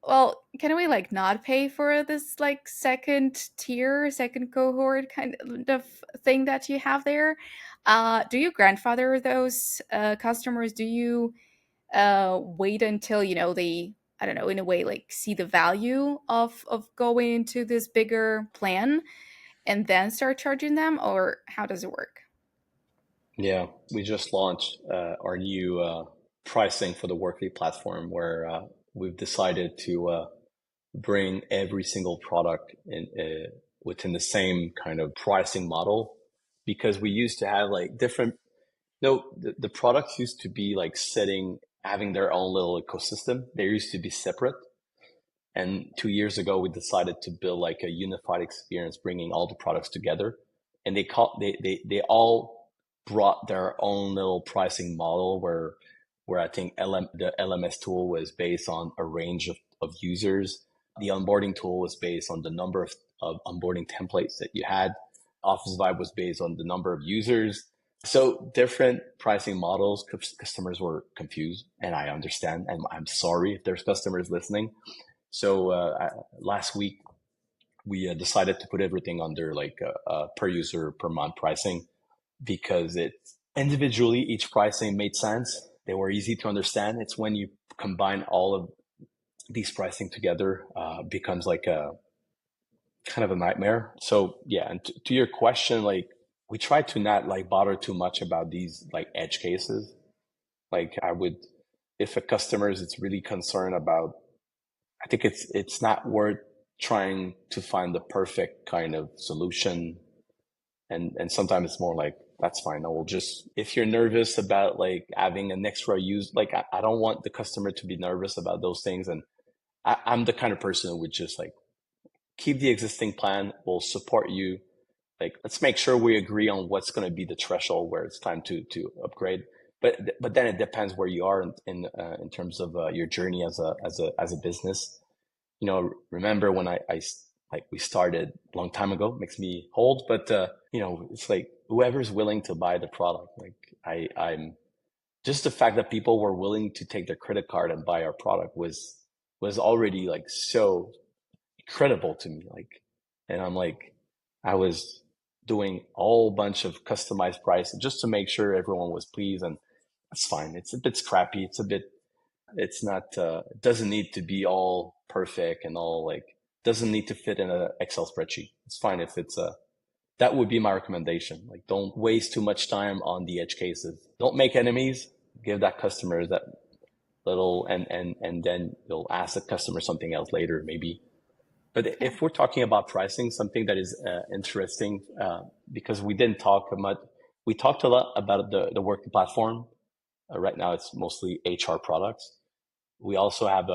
well, can we like not pay for this like second tier, second cohort kind of thing that you have there? Do you grandfather those customers? Do you wait until they, I don't know, in a way like see the value of going into this bigger plan and then start charging them, or how does it work? Yeah, we just launched our new pricing for the Workday platform, where we've decided to bring every single product in within the same kind of pricing model, because we used to have like different. No, the products used to be like having their own little ecosystem. They used to be separate. And 2 years ago, we decided to build like a unified experience, bringing all the products together. And they all brought their own little pricing model where I think the LMS tool was based on a range of users. The onboarding tool was based on the number of onboarding templates that you had. Office Vibe was based on the number of users. So different pricing models, customers were confused, and I understand. And I'm sorry if there's customers listening. So last week we decided to put everything under like a per user per month pricing, because it individually each pricing made sense. They were easy to understand. It's when you combine all of these pricing together, becomes like a kind of a nightmare. So yeah, and to your question, like we try to not like bother too much about these like edge cases. Like I would, if a customer is really concerned about, I think it's not worth trying to find the perfect kind of solution. And sometimes it's more like, that's fine. I will just, if you're nervous about like having an extra use, like I don't want the customer to be nervous about those things. And I'm the kind of person who would just like keep the existing plan. We'll support you. Like, let's make sure we agree on what's going to be the threshold where it's time to upgrade. But then it depends where you are in terms of your journey as a business. Remember when I like we started a long time ago, makes me old, but it's like whoever's willing to buy the product. Like I'm just the fact that people were willing to take their credit card and buy our product was already like so incredible to me. Like, and I'm like, I was doing a whole bunch of customized pricing just to make sure everyone was pleased, and that's fine. It's a bit scrappy. It's not, it doesn't need to be all perfect and all like, doesn't need to fit in an Excel spreadsheet. It's fine if that would be my recommendation. Like, don't waste too much time on the edge cases. Don't make enemies. Give that customer that little, and then you'll ask the customer something else later, maybe. But Yeah. if we're talking about pricing, something that is interesting, because we didn't talk much, we talked a lot about the work platform. Right now, it's mostly HR products. We also have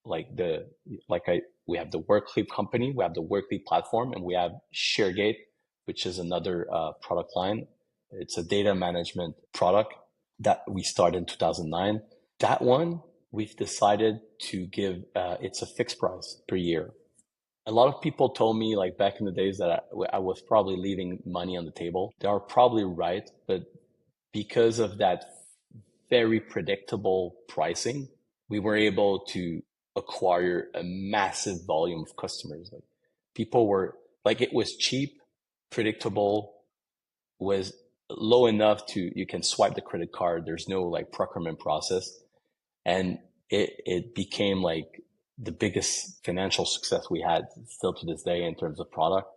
like the like I we have the Workleap company, we have the Workleap platform, and we have ShareGate, which is another product line. It's a data management product that we started in 2009. That one we've decided to give it's a fixed price per year. A lot of people told me like back in the days that I was probably leaving money on the table. They are probably right, but because of that very predictable pricing, we were able to acquire a massive volume of customers. Like people were like, it was cheap, predictable, was low enough to, you can swipe the credit card. There's no like procurement process. And it became like the biggest financial success we had still to this day in terms of product.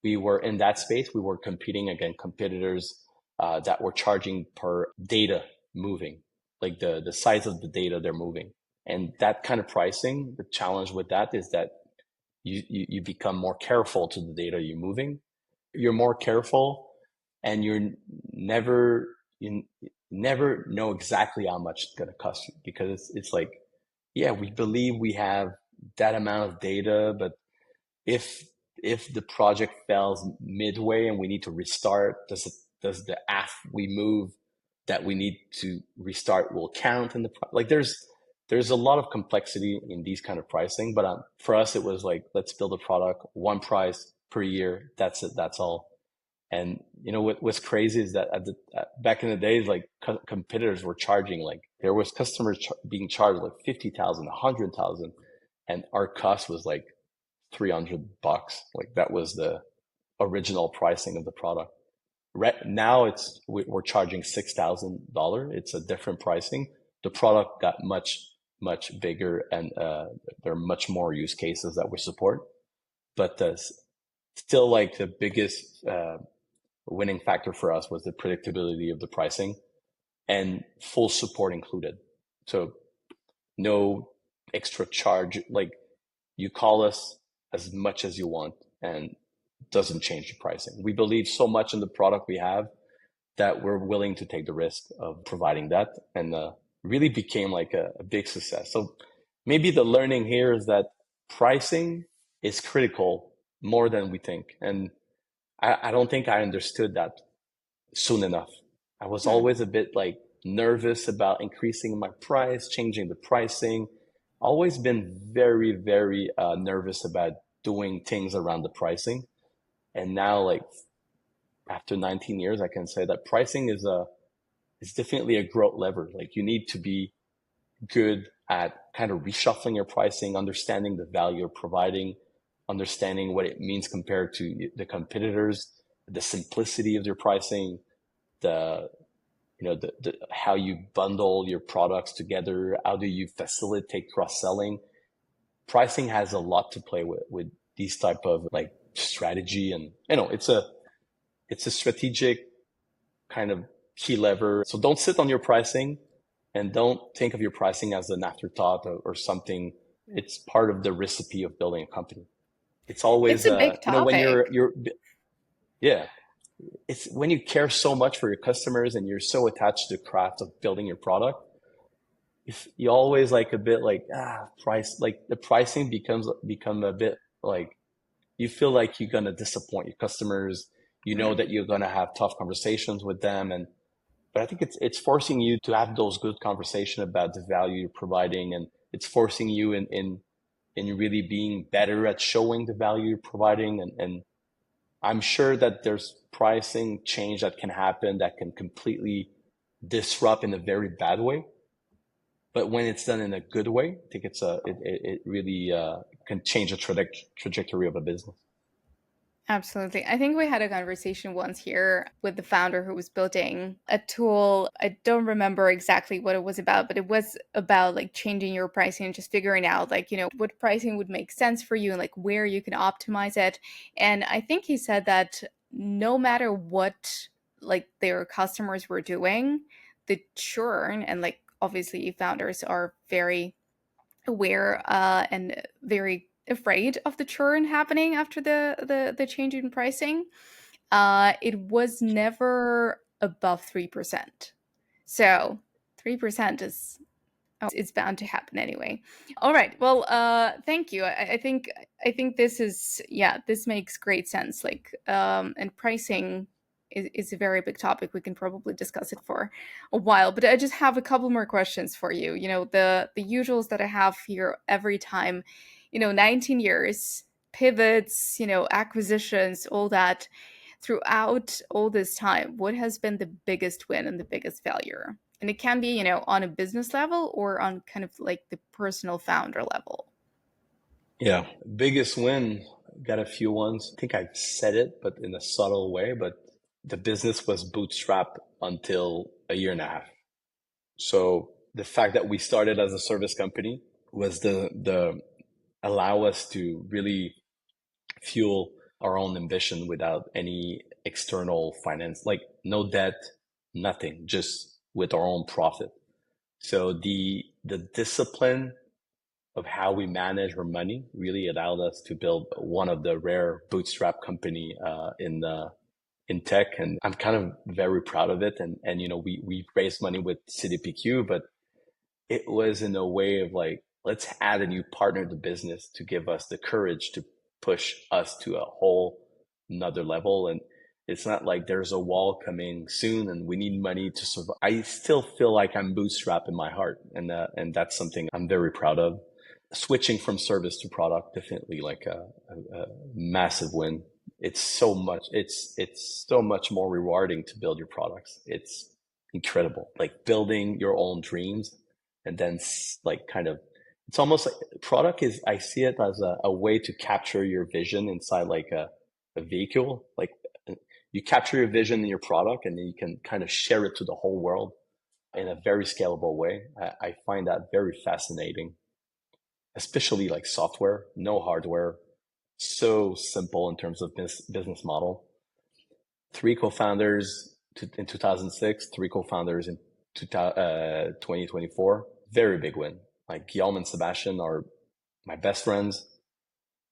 We were in that space. We were competing against competitors that were charging per data moving, like the size of the data they're moving. And that kind of pricing, the challenge with that is that you become more careful to the data you're moving. You're more careful, and you never know exactly how much it's going to cost you, because it's like, yeah, we believe we have that amount of data, but if the project fails midway and we need to restart, does the app we move that we need to restart will count in like there's a lot of complexity in these kind of pricing, but for us it was like, let's build a product, one price per year, that's it, that's all. And what's crazy is that back in the days, like competitors were charging, like there was customers being charged like 50,000, 100,000, and our cost was like $300. Like that was the original pricing of the product. Right now, we're charging $6,000. It's a different pricing. The product got much bigger, and there are much more use cases that we support. But still, like the biggest winning factor for us was the predictability of the pricing and full support included. So no extra charge. Like you call us as much as you want, and doesn't change the pricing. We believe so much in the product we have that we're willing to take the risk of providing that, and really became like a big success. So maybe the learning here is that pricing is critical more than we think. And I don't think I understood that soon enough. I was Hmm. always a bit like nervous about increasing my price, changing the pricing. Always been very nervous about doing things around the pricing. And now, like after 19 years, I can say that pricing is definitely a growth lever. Like you need to be good at kind of reshuffling your pricing, understanding the value you're providing, understanding what it means compared to the competitors, the simplicity of your pricing, the how you bundle your products together, how do you facilitate cross-selling. Pricing has a lot to play with these type of like strategy, and it's a strategic kind of key lever. So don't sit on your pricing, and don't think of your pricing as an afterthought, or something. It's part of the recipe of building a company. It's It's always, a big when topic. yeah, it's when you care so much for your customers and you're so attached to the craft of building your product, if you always like a bit like, price, like the pricing become a bit like, you feel like you're going to disappoint your customers. You know Mm. that you're going to have tough conversations with them. And but I think it's forcing you to have those good conversation about the value you're providing, and it's forcing you in really being better at showing the value you're providing. And I'm sure that there's pricing change that can happen that can completely disrupt in a very bad way. But when it's done in a good way, I think it really can change the trajectory of a business. Absolutely. I think we had a conversation once here with the founder who was building a tool. I don't remember exactly what it was about, but it was about like changing your pricing and just figuring out like, what pricing would make sense for you and like where you can optimize it. And I think he said that no matter what like their customers were doing, the churn and like obviously founders are very aware and very afraid of the churn happening after the change in pricing. It was never above 3%. So 3% is it's bound to happen anyway. All right. Well, thank you. I think this is yeah, this makes great sense. Like, and pricing is a very big topic. We can probably discuss it for a while. But I just have a couple more questions for you. The usuals that I have here every time. 19 years, pivots, acquisitions, all that. Throughout all this time, what has been the biggest win and the biggest failure? And it can be, on a business level or on kind of like the personal founder level. Yeah. Biggest win, got a few ones. I think I've said it, but in a subtle way, but the business was bootstrapped until a year and a half. So the fact that we started as a service company was the allow us to really fuel our own ambition without any external finance, like no debt, nothing, just with our own profit. So the discipline of how we manage our money really allowed us to build one of the rare bootstrap company in tech, and I'm kind of very proud of it. And we raised money with CDPQ, but it was in a way of like, let's add a new partner to business to give us the courage to push us to a whole another level. And it's not like there's a wall coming soon and we need money to survive. I still feel like I'm bootstrapped in my heart, and that's something I'm very proud of. Switching from service to product, definitely like a massive win. It's so much more rewarding to build your products. It's incredible, like building your own dreams, and then like kind of, it's almost like product is, I see it as a way to capture your vision inside like a vehicle. Like you capture your vision in your product, and then you can kind of share it to the whole world in a very scalable way. I find that very fascinating, especially like software, no hardware, so simple in terms of business model. Three co-founders in 2006, three co-founders in 2024. Very big win. Like Guillaume and Sebastian are my best friends.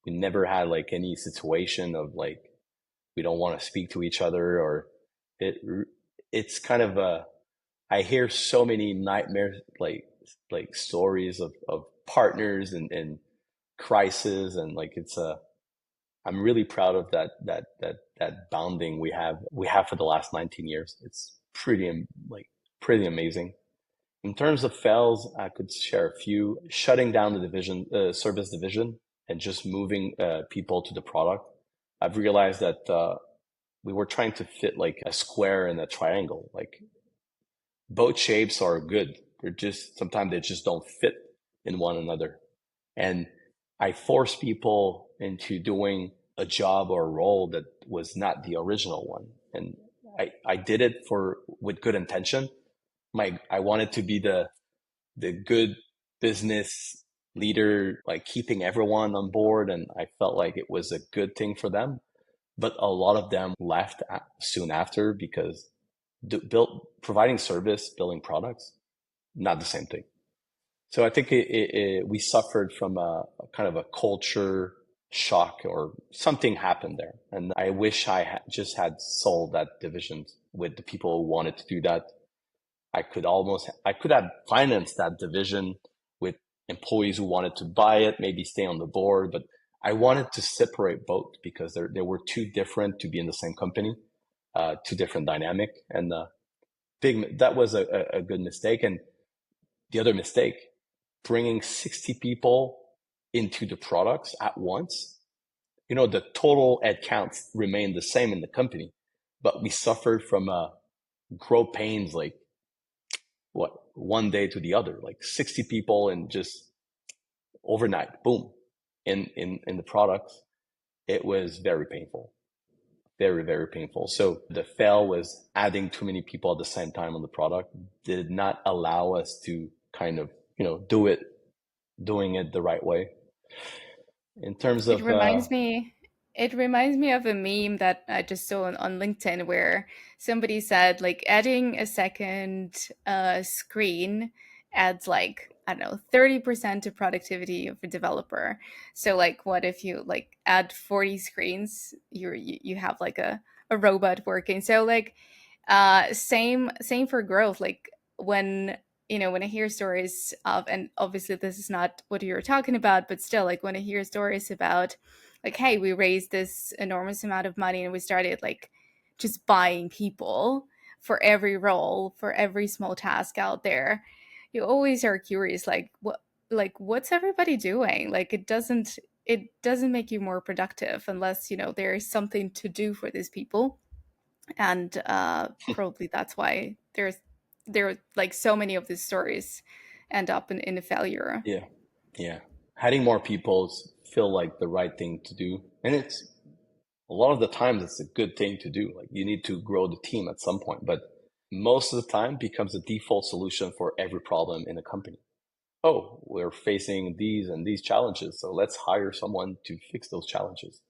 We never had like any situation of like, we don't want to speak to each other, or it, it's kind of I hear so many nightmares, like stories of partners and crisis. And like, I'm really proud of that bonding we have for the last 19 years. It's pretty amazing. In terms of fails, I could share a few. Shutting down the division, service division, and just moving people to the product. I've realized that we were trying to fit like a square and a triangle. Like both shapes are good. They're just, sometimes they just don't fit in one another. And I force people into doing a job or a role that was not the original one. And I did it with good intention, I wanted to be the good business leader, like keeping everyone on board, and I felt like it was a good thing for them. But a lot of them left soon after because providing service, building products, not the same thing. So I think we suffered from a kind of a culture shock, or something happened there. And I wish I just had sold that division with the people who wanted to do that. I could have financed that division with employees who wanted to buy it, maybe stay on the board, but I wanted to separate both because they were too different to be in the same company, too different dynamic. And that was a good mistake. And the other mistake, bringing 60 people into the products at once. The total head counts remained the same in the company, but we suffered from growth pains, like what, one day to the other, like 60 people and just overnight, boom, in the products. It was very painful, very, very painful. So the fail was adding too many people at the same time on the product did not allow us to kind of, doing it the right way. In terms It of, reminds me it reminds me of a meme that I just saw on LinkedIn where somebody said like adding a second screen adds like I don't know 30% to productivity of a developer. So like what if you like add 40 screens, you have like a robot working. So like same for growth. Like when when I hear stories of, and obviously this is not what you're talking about, but still, like when I hear stories about, like, hey, we raised this enormous amount of money and we started like just buying people for every role, for every small task out there, you always are curious, like what's everybody doing? Like it doesn't make you more productive unless there is something to do for these people, and probably that's why there are like so many of these stories end up in a failure. yeah, yeah, having more people feel like the right thing to do. And it's a lot of the times it's a good thing to do. Like you need to grow the team at some point, but most of the time becomes a default solution for every problem in a company. Oh, we're facing these and these challenges, so let's hire someone to fix those challenges.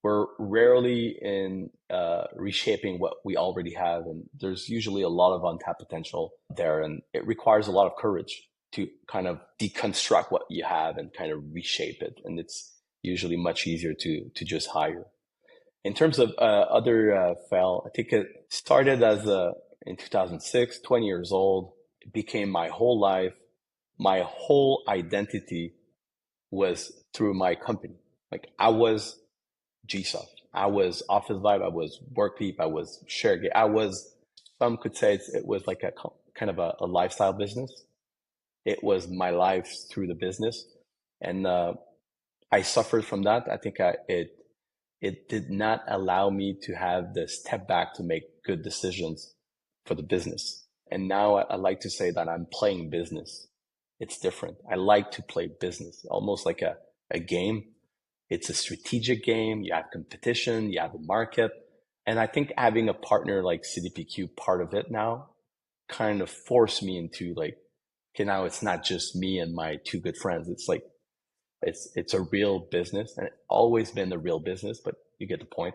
We're rarely in reshaping what we already have, and there's usually a lot of untapped potential there, and it requires a lot of courage to kind of deconstruct what you have and kind of reshape it. And it's usually much easier to just hire. In terms of other fail, I think it started as in 2006, 20 years old. It became my whole life. My whole identity was through my company. Like I was GSoft. I was Office Vibe. I was Workleap. I was ShareGate. Some could say it was like a kind of a lifestyle business. It was my life through the business. And I suffered from that. I think it did not allow me to have the step back to make good decisions for the business. And now I like to say that I'm playing business. It's different. I like to play business, almost like a game. It's a strategic game. You have competition, you have a market. And I think having a partner like CDPQ part of it now kind of forced me into like, okay, now it's not just me and my two good friends. It's like, it's a real business, and it's always been a real business, but you get the point.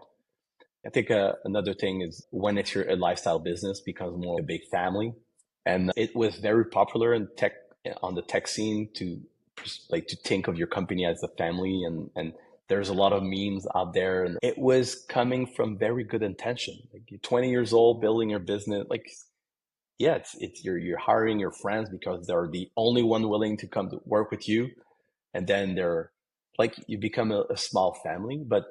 I think another thing is when it's a lifestyle business becomes more a big family. And it was very popular in tech, on the tech scene, to like to think of your company as a family, and there's a lot of memes out there, and it was coming from very good intention. Like you're 20 years old building your business, like yeah, it's you're hiring your friends because they're the only one willing to come to work with you, and then they're like you become a small family. But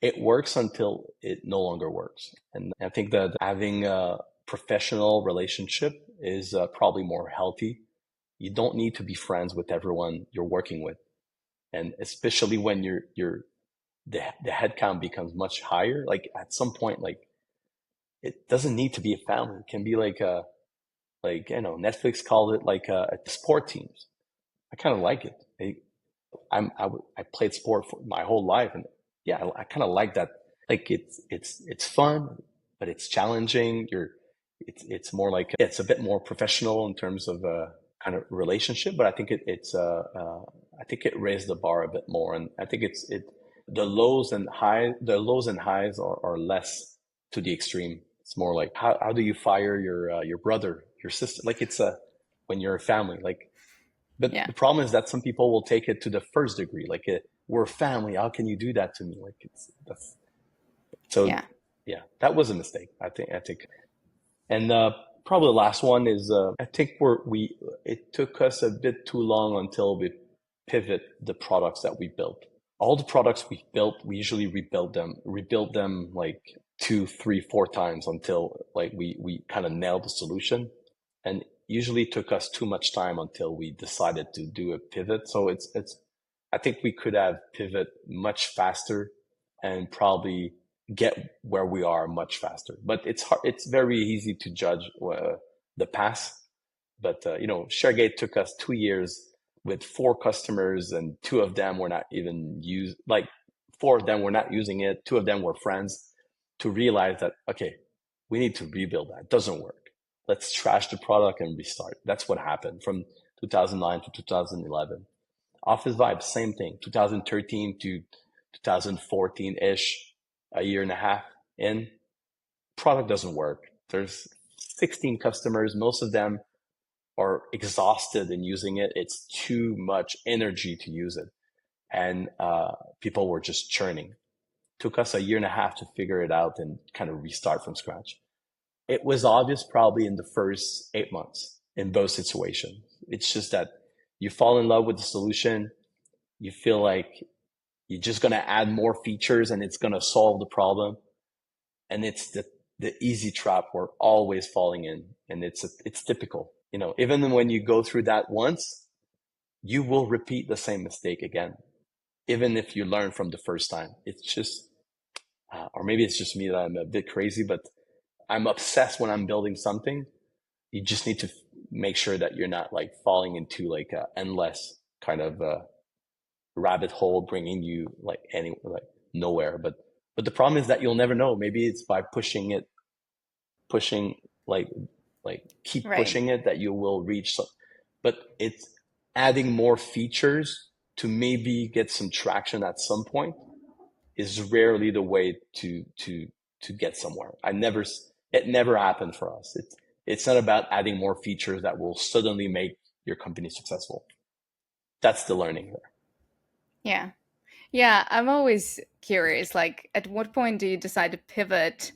it works until it no longer works. And I think that having a professional relationship is probably more healthy. You don't need to be friends with everyone you're working with. And especially when the headcount becomes much higher, like at some point, like it doesn't need to be a family. It can be like, Netflix called it like sport teams. I kind of like it. I played sport for my whole life, and yeah, I kind of like that. Like it's fun, but it's challenging. it's more like it's a bit more professional in terms of kind of relationship, but I think I think it raised the bar a bit more, and I think it the lows and highs are less to the extreme. It's more like how do you fire your brother, your sister? Like it's a when you're a family, like. But Yeah. the problem is that some people will take it to the first degree, like we're family. How can you do that to me? Like it's that's so. Yeah. Yeah, that was a mistake. I think and probably the last one is I think we it took us a bit too long until we pivot the products that we built. All the products we built, we usually rebuild them like two, three, four times until like we kind of nailed the solution. And usually took us too much time until we decided to do a pivot. So it's I think we could have pivot much faster and probably get where we are much faster. But it's hard, it's very easy to judge the past. But ShareGate took us 2 years with four customers, and two of them were not even used. Like four of them were not using it. Two of them were friends. To realize that okay, we need to rebuild that. It doesn't work. Let's trash the product and restart. That's what happened from 2009 to 2011. Office Vibe, same thing. 2013 to 2014-ish, a year and a half in, product doesn't work. There's 16 customers. Most of them are exhausted in using it. It's too much energy to use it. And people were just churning. Took us a year and a half to figure it out and kind of restart from scratch. It was obvious probably in the first 8 months in both situations. It's just that you fall in love with the solution. You feel like you're just going to add more features and it's going to solve the problem. And it's the easy trap we're always falling in. And it's typical. Even when you go through that once, you will repeat the same mistake again, even if you learn from the first time. It's just, or maybe it's just me that I'm a bit crazy, but I'm obsessed when I'm building something. You just need to make sure that you're not like falling into like a endless kind of rabbit hole, bringing you like nowhere. But the problem is that you'll never know. Maybe it's by pushing like keep Right. pushing it that you will reach. But it's adding more features to maybe get some traction at some point is rarely the way to get somewhere. It never happened for us. It's not about adding more features that will suddenly make your company successful. That's the learning there. Yeah. Yeah, I'm always curious, like, at what point do you decide to pivot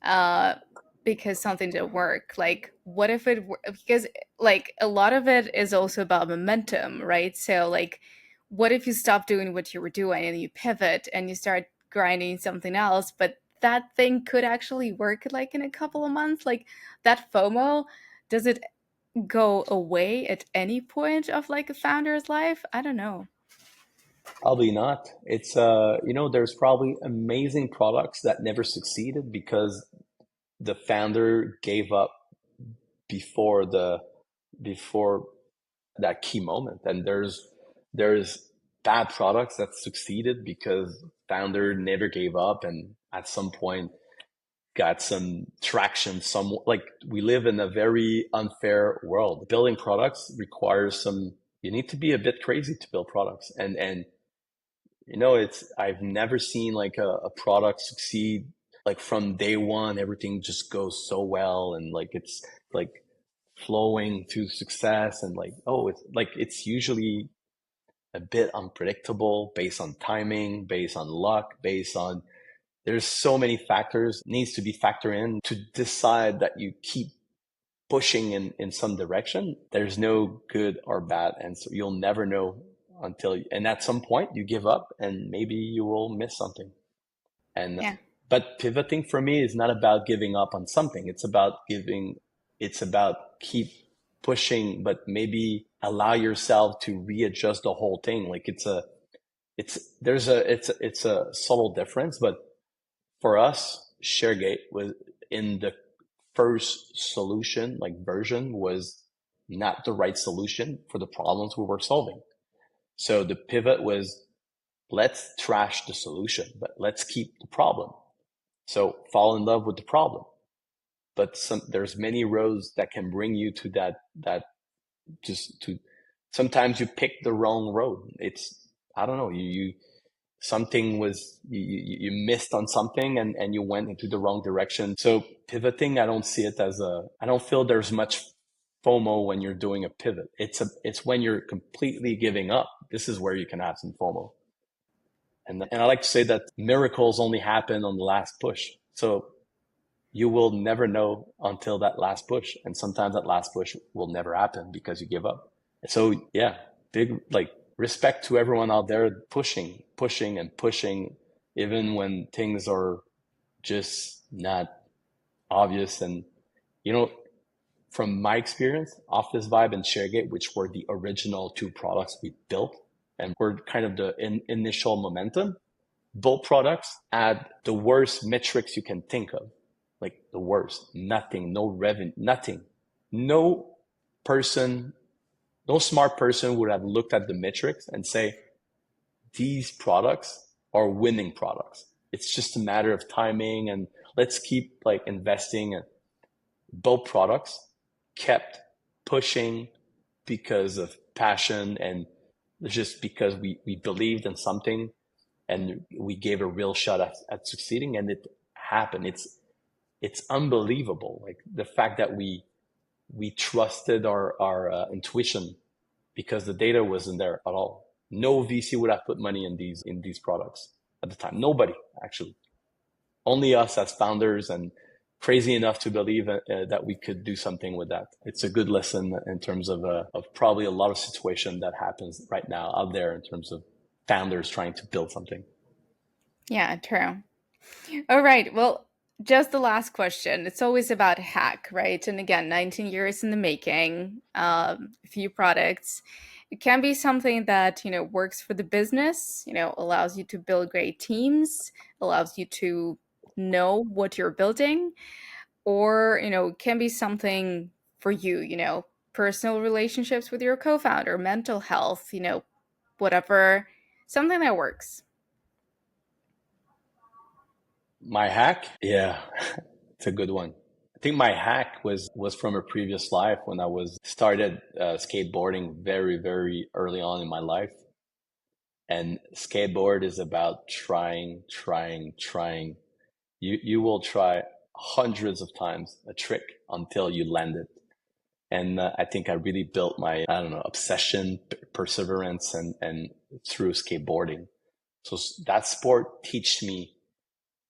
uh, because something didn't work? Like, what if because, like, a lot of it is also about momentum, right? So, like, what if you stop doing what you were doing and you pivot and you start grinding something else, but that thing could actually work, like, in a couple of months? Like, that FOMO, does it go away at any point of, like, a founder's life? I don't know. Probably not. It's there's probably amazing products that never succeeded because the founder gave up before the before that key moment. And there's bad products that succeeded because founder never gave up and at some point got some traction. Some like we live in a very unfair world. Building products requires some. You need to be a bit crazy to build products, and it's I've never seen like a product succeed like from day one. Everything just goes so well, and like it's like flowing to success, and like it's usually a bit unpredictable based on timing, based on luck, based on there's so many factors needs to be factored in to decide that you keep pushing in some direction. There's no good or bad answer. You'll never know and at some point you give up and maybe you will miss something. And, Yeah. but pivoting for me is not about giving up on something. It's about keep pushing, but maybe allow yourself to readjust the whole thing. Like it's a subtle difference, but for us, ShareGate was in the first solution, like version was not the right solution for the problems we were solving. So the pivot was let's trash the solution, but let's keep the problem. So fall in love with the problem. but there's many roads that can bring you to that just to sometimes you pick the wrong road. It's I don't know, you something was you missed on something and you went into the wrong direction. So pivoting, I don't see it as I don't feel there's much FOMO when you're doing a pivot. It's when you're completely giving up. This is where you can have some FOMO. And I like to say that miracles only happen on the last push. So you will never know until that last push. And sometimes that last push will never happen because you give up. So yeah, big like respect to everyone out there pushing, pushing and pushing, even when things are just not obvious. And, you know, from my experience, Office Vibe and ShareGate, which were the original two products we built and were kind of the initial momentum, both products had the worst metrics you can think of. Like the worst, nothing, no revenue, nothing. No person, no smart person would have looked at the metrics and say, these products are winning products. It's just a matter of timing and let's keep like investing. And both products kept pushing because of passion and just because we believed in something and we gave a real shot at succeeding and it happened. It's unbelievable. Like the fact that we trusted our intuition because the data wasn't there at all. No VC would have put money in these products at the time. Nobody actually. Only us as founders and crazy enough to believe that we could do something with that. It's a good lesson in terms of probably a lot of situation that happens right now out there in terms of founders trying to build something. Yeah, true. All right. Well, just the last question. It's always about hack, right? And again, 19 years in the making, a few products. It can be something that, works for the business, allows you to build great teams, allows you to know what you're building, or, it can be something for you, personal relationships with your co-founder, mental health, whatever, something that works. My hack, yeah, it's a good one. I think my hack was from a previous life when I was started skateboarding very early on in my life. And skateboard is about trying. You will try hundreds of times a trick until you land it. And I think I really built my I don't know obsession, perseverance, and through skateboarding. So that sport teach me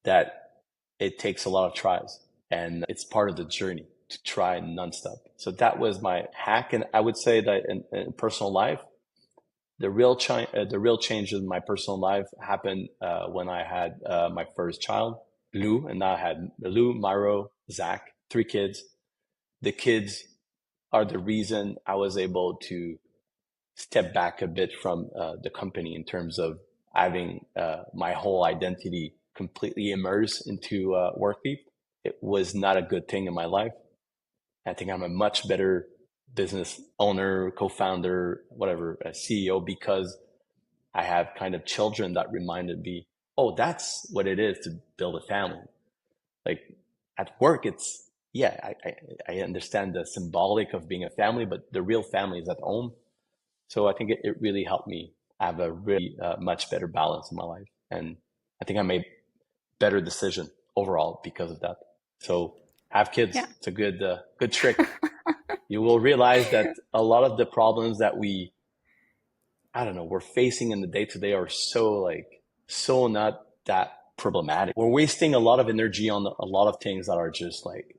that it takes a lot of tries and it's part of the journey to try nonstop. So that was my hack. And I would say that in personal life, the real change in my personal life happened when I had my first child, Lou, and now I had Lou, Myro, Zach, three kids. The kids are the reason I was able to step back a bit from the company in terms of having my whole identity completely immersed into Workleap. It was not a good thing in my life. I think I'm a much better business owner, co-founder, whatever, a CEO because I have kind of children that reminded me, oh, that's what it is to build a family. Like at work, it's, yeah, I understand the symbolic of being a family, but the real family is at home. So I think it really helped me have a really much better balance in my life. And I think I made better decision overall because of that. So have kids. Yeah. It's a good trick. You will realize that a lot of the problems that I don't know, we're facing in the day to day are so not that problematic. We're wasting a lot of energy on a lot of things that are just like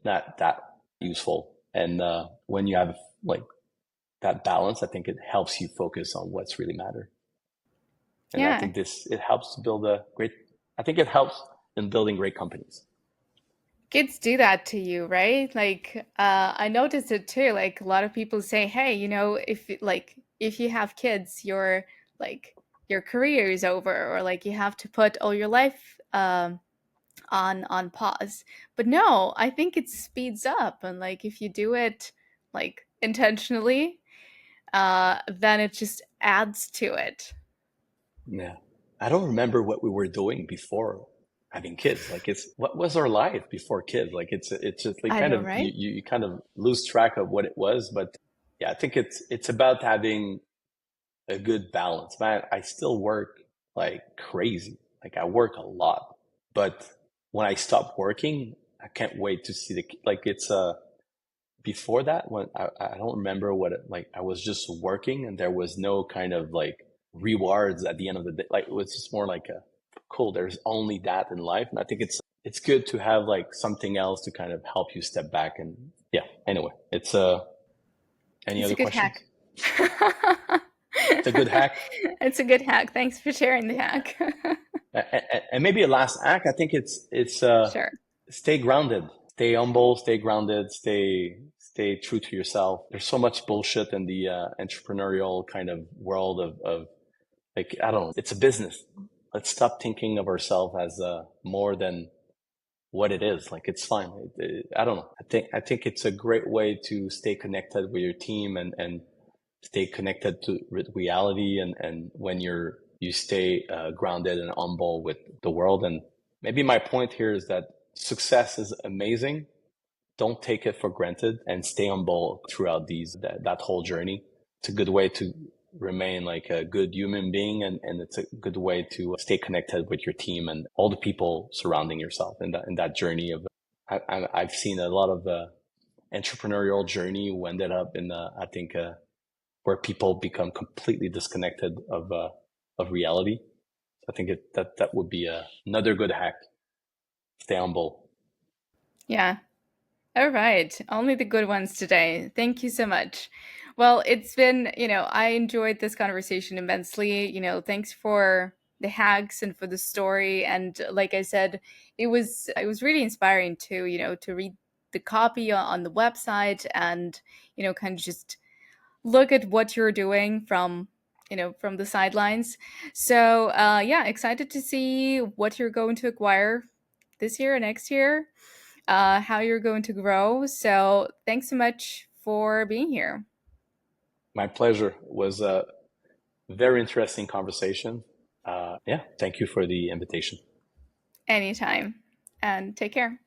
not that useful. And when you have like that balance, I think it helps you focus on what's really matter. And I Yeah. think it helps to build I think it helps in building great companies. Kids do that to you, right? Like, I noticed it too. Like, a lot of people say, "Hey, if you have kids, like your career is over, or like you have to put all your life on pause." But no, I think it speeds up, and like if you do it like intentionally, then it just adds to it. Yeah. I don't remember what we were doing before having kids. Like it's what was our life before kids? Like it's just like I kind know, of right? you kind of lose track of what it was. But yeah, I think it's about having a good balance. Man, I still work like crazy. Like I work a lot, but when I stop working, I can't wait to see like it's before that when I don't remember what it, like I was just working and there was no kind of like rewards at the end of the day. Like it was just more like a cool, there's only that in life. And I think it's good to have like something else to kind of help you step back. And yeah, anyway, it's any It's a other good questions? hack. It's a good hack. It's a good hack. Thanks for sharing the hack. And maybe a last hack, I think it's Sure. stay grounded, stay humble, stay grounded, stay true to yourself. There's so much bullshit in the entrepreneurial kind of world of like I don't know, it's a business. Let's stop thinking of ourselves as more than what it is. Like it's fine. I don't know. I think it's a great way to stay connected with your team and stay connected to reality and when you stay grounded and humble with the world. And maybe my point here is that success is amazing. Don't take it for granted and stay humble throughout that whole journey. It's a good way to remain like a good human being and it's a good way to stay connected with your team and all the people surrounding yourself in that journey of I've seen a lot of entrepreneurial journey who ended up in I think where people become completely disconnected of reality. I think that would be another good hack. Stay humble. Yeah. All right. Only the good ones today. Thank you so much. Well, it's been, I enjoyed this conversation immensely. Thanks for the hacks and for the story. And like I said, it was really inspiring to, to read the copy on the website and, kind of just look at what you're doing from the sidelines. So, yeah, excited to see what you're going to acquire this year or next year, how you're going to grow. So thanks so much for being here. My pleasure. It was a very interesting conversation. Yeah, thank you for the invitation. Anytime. And take care.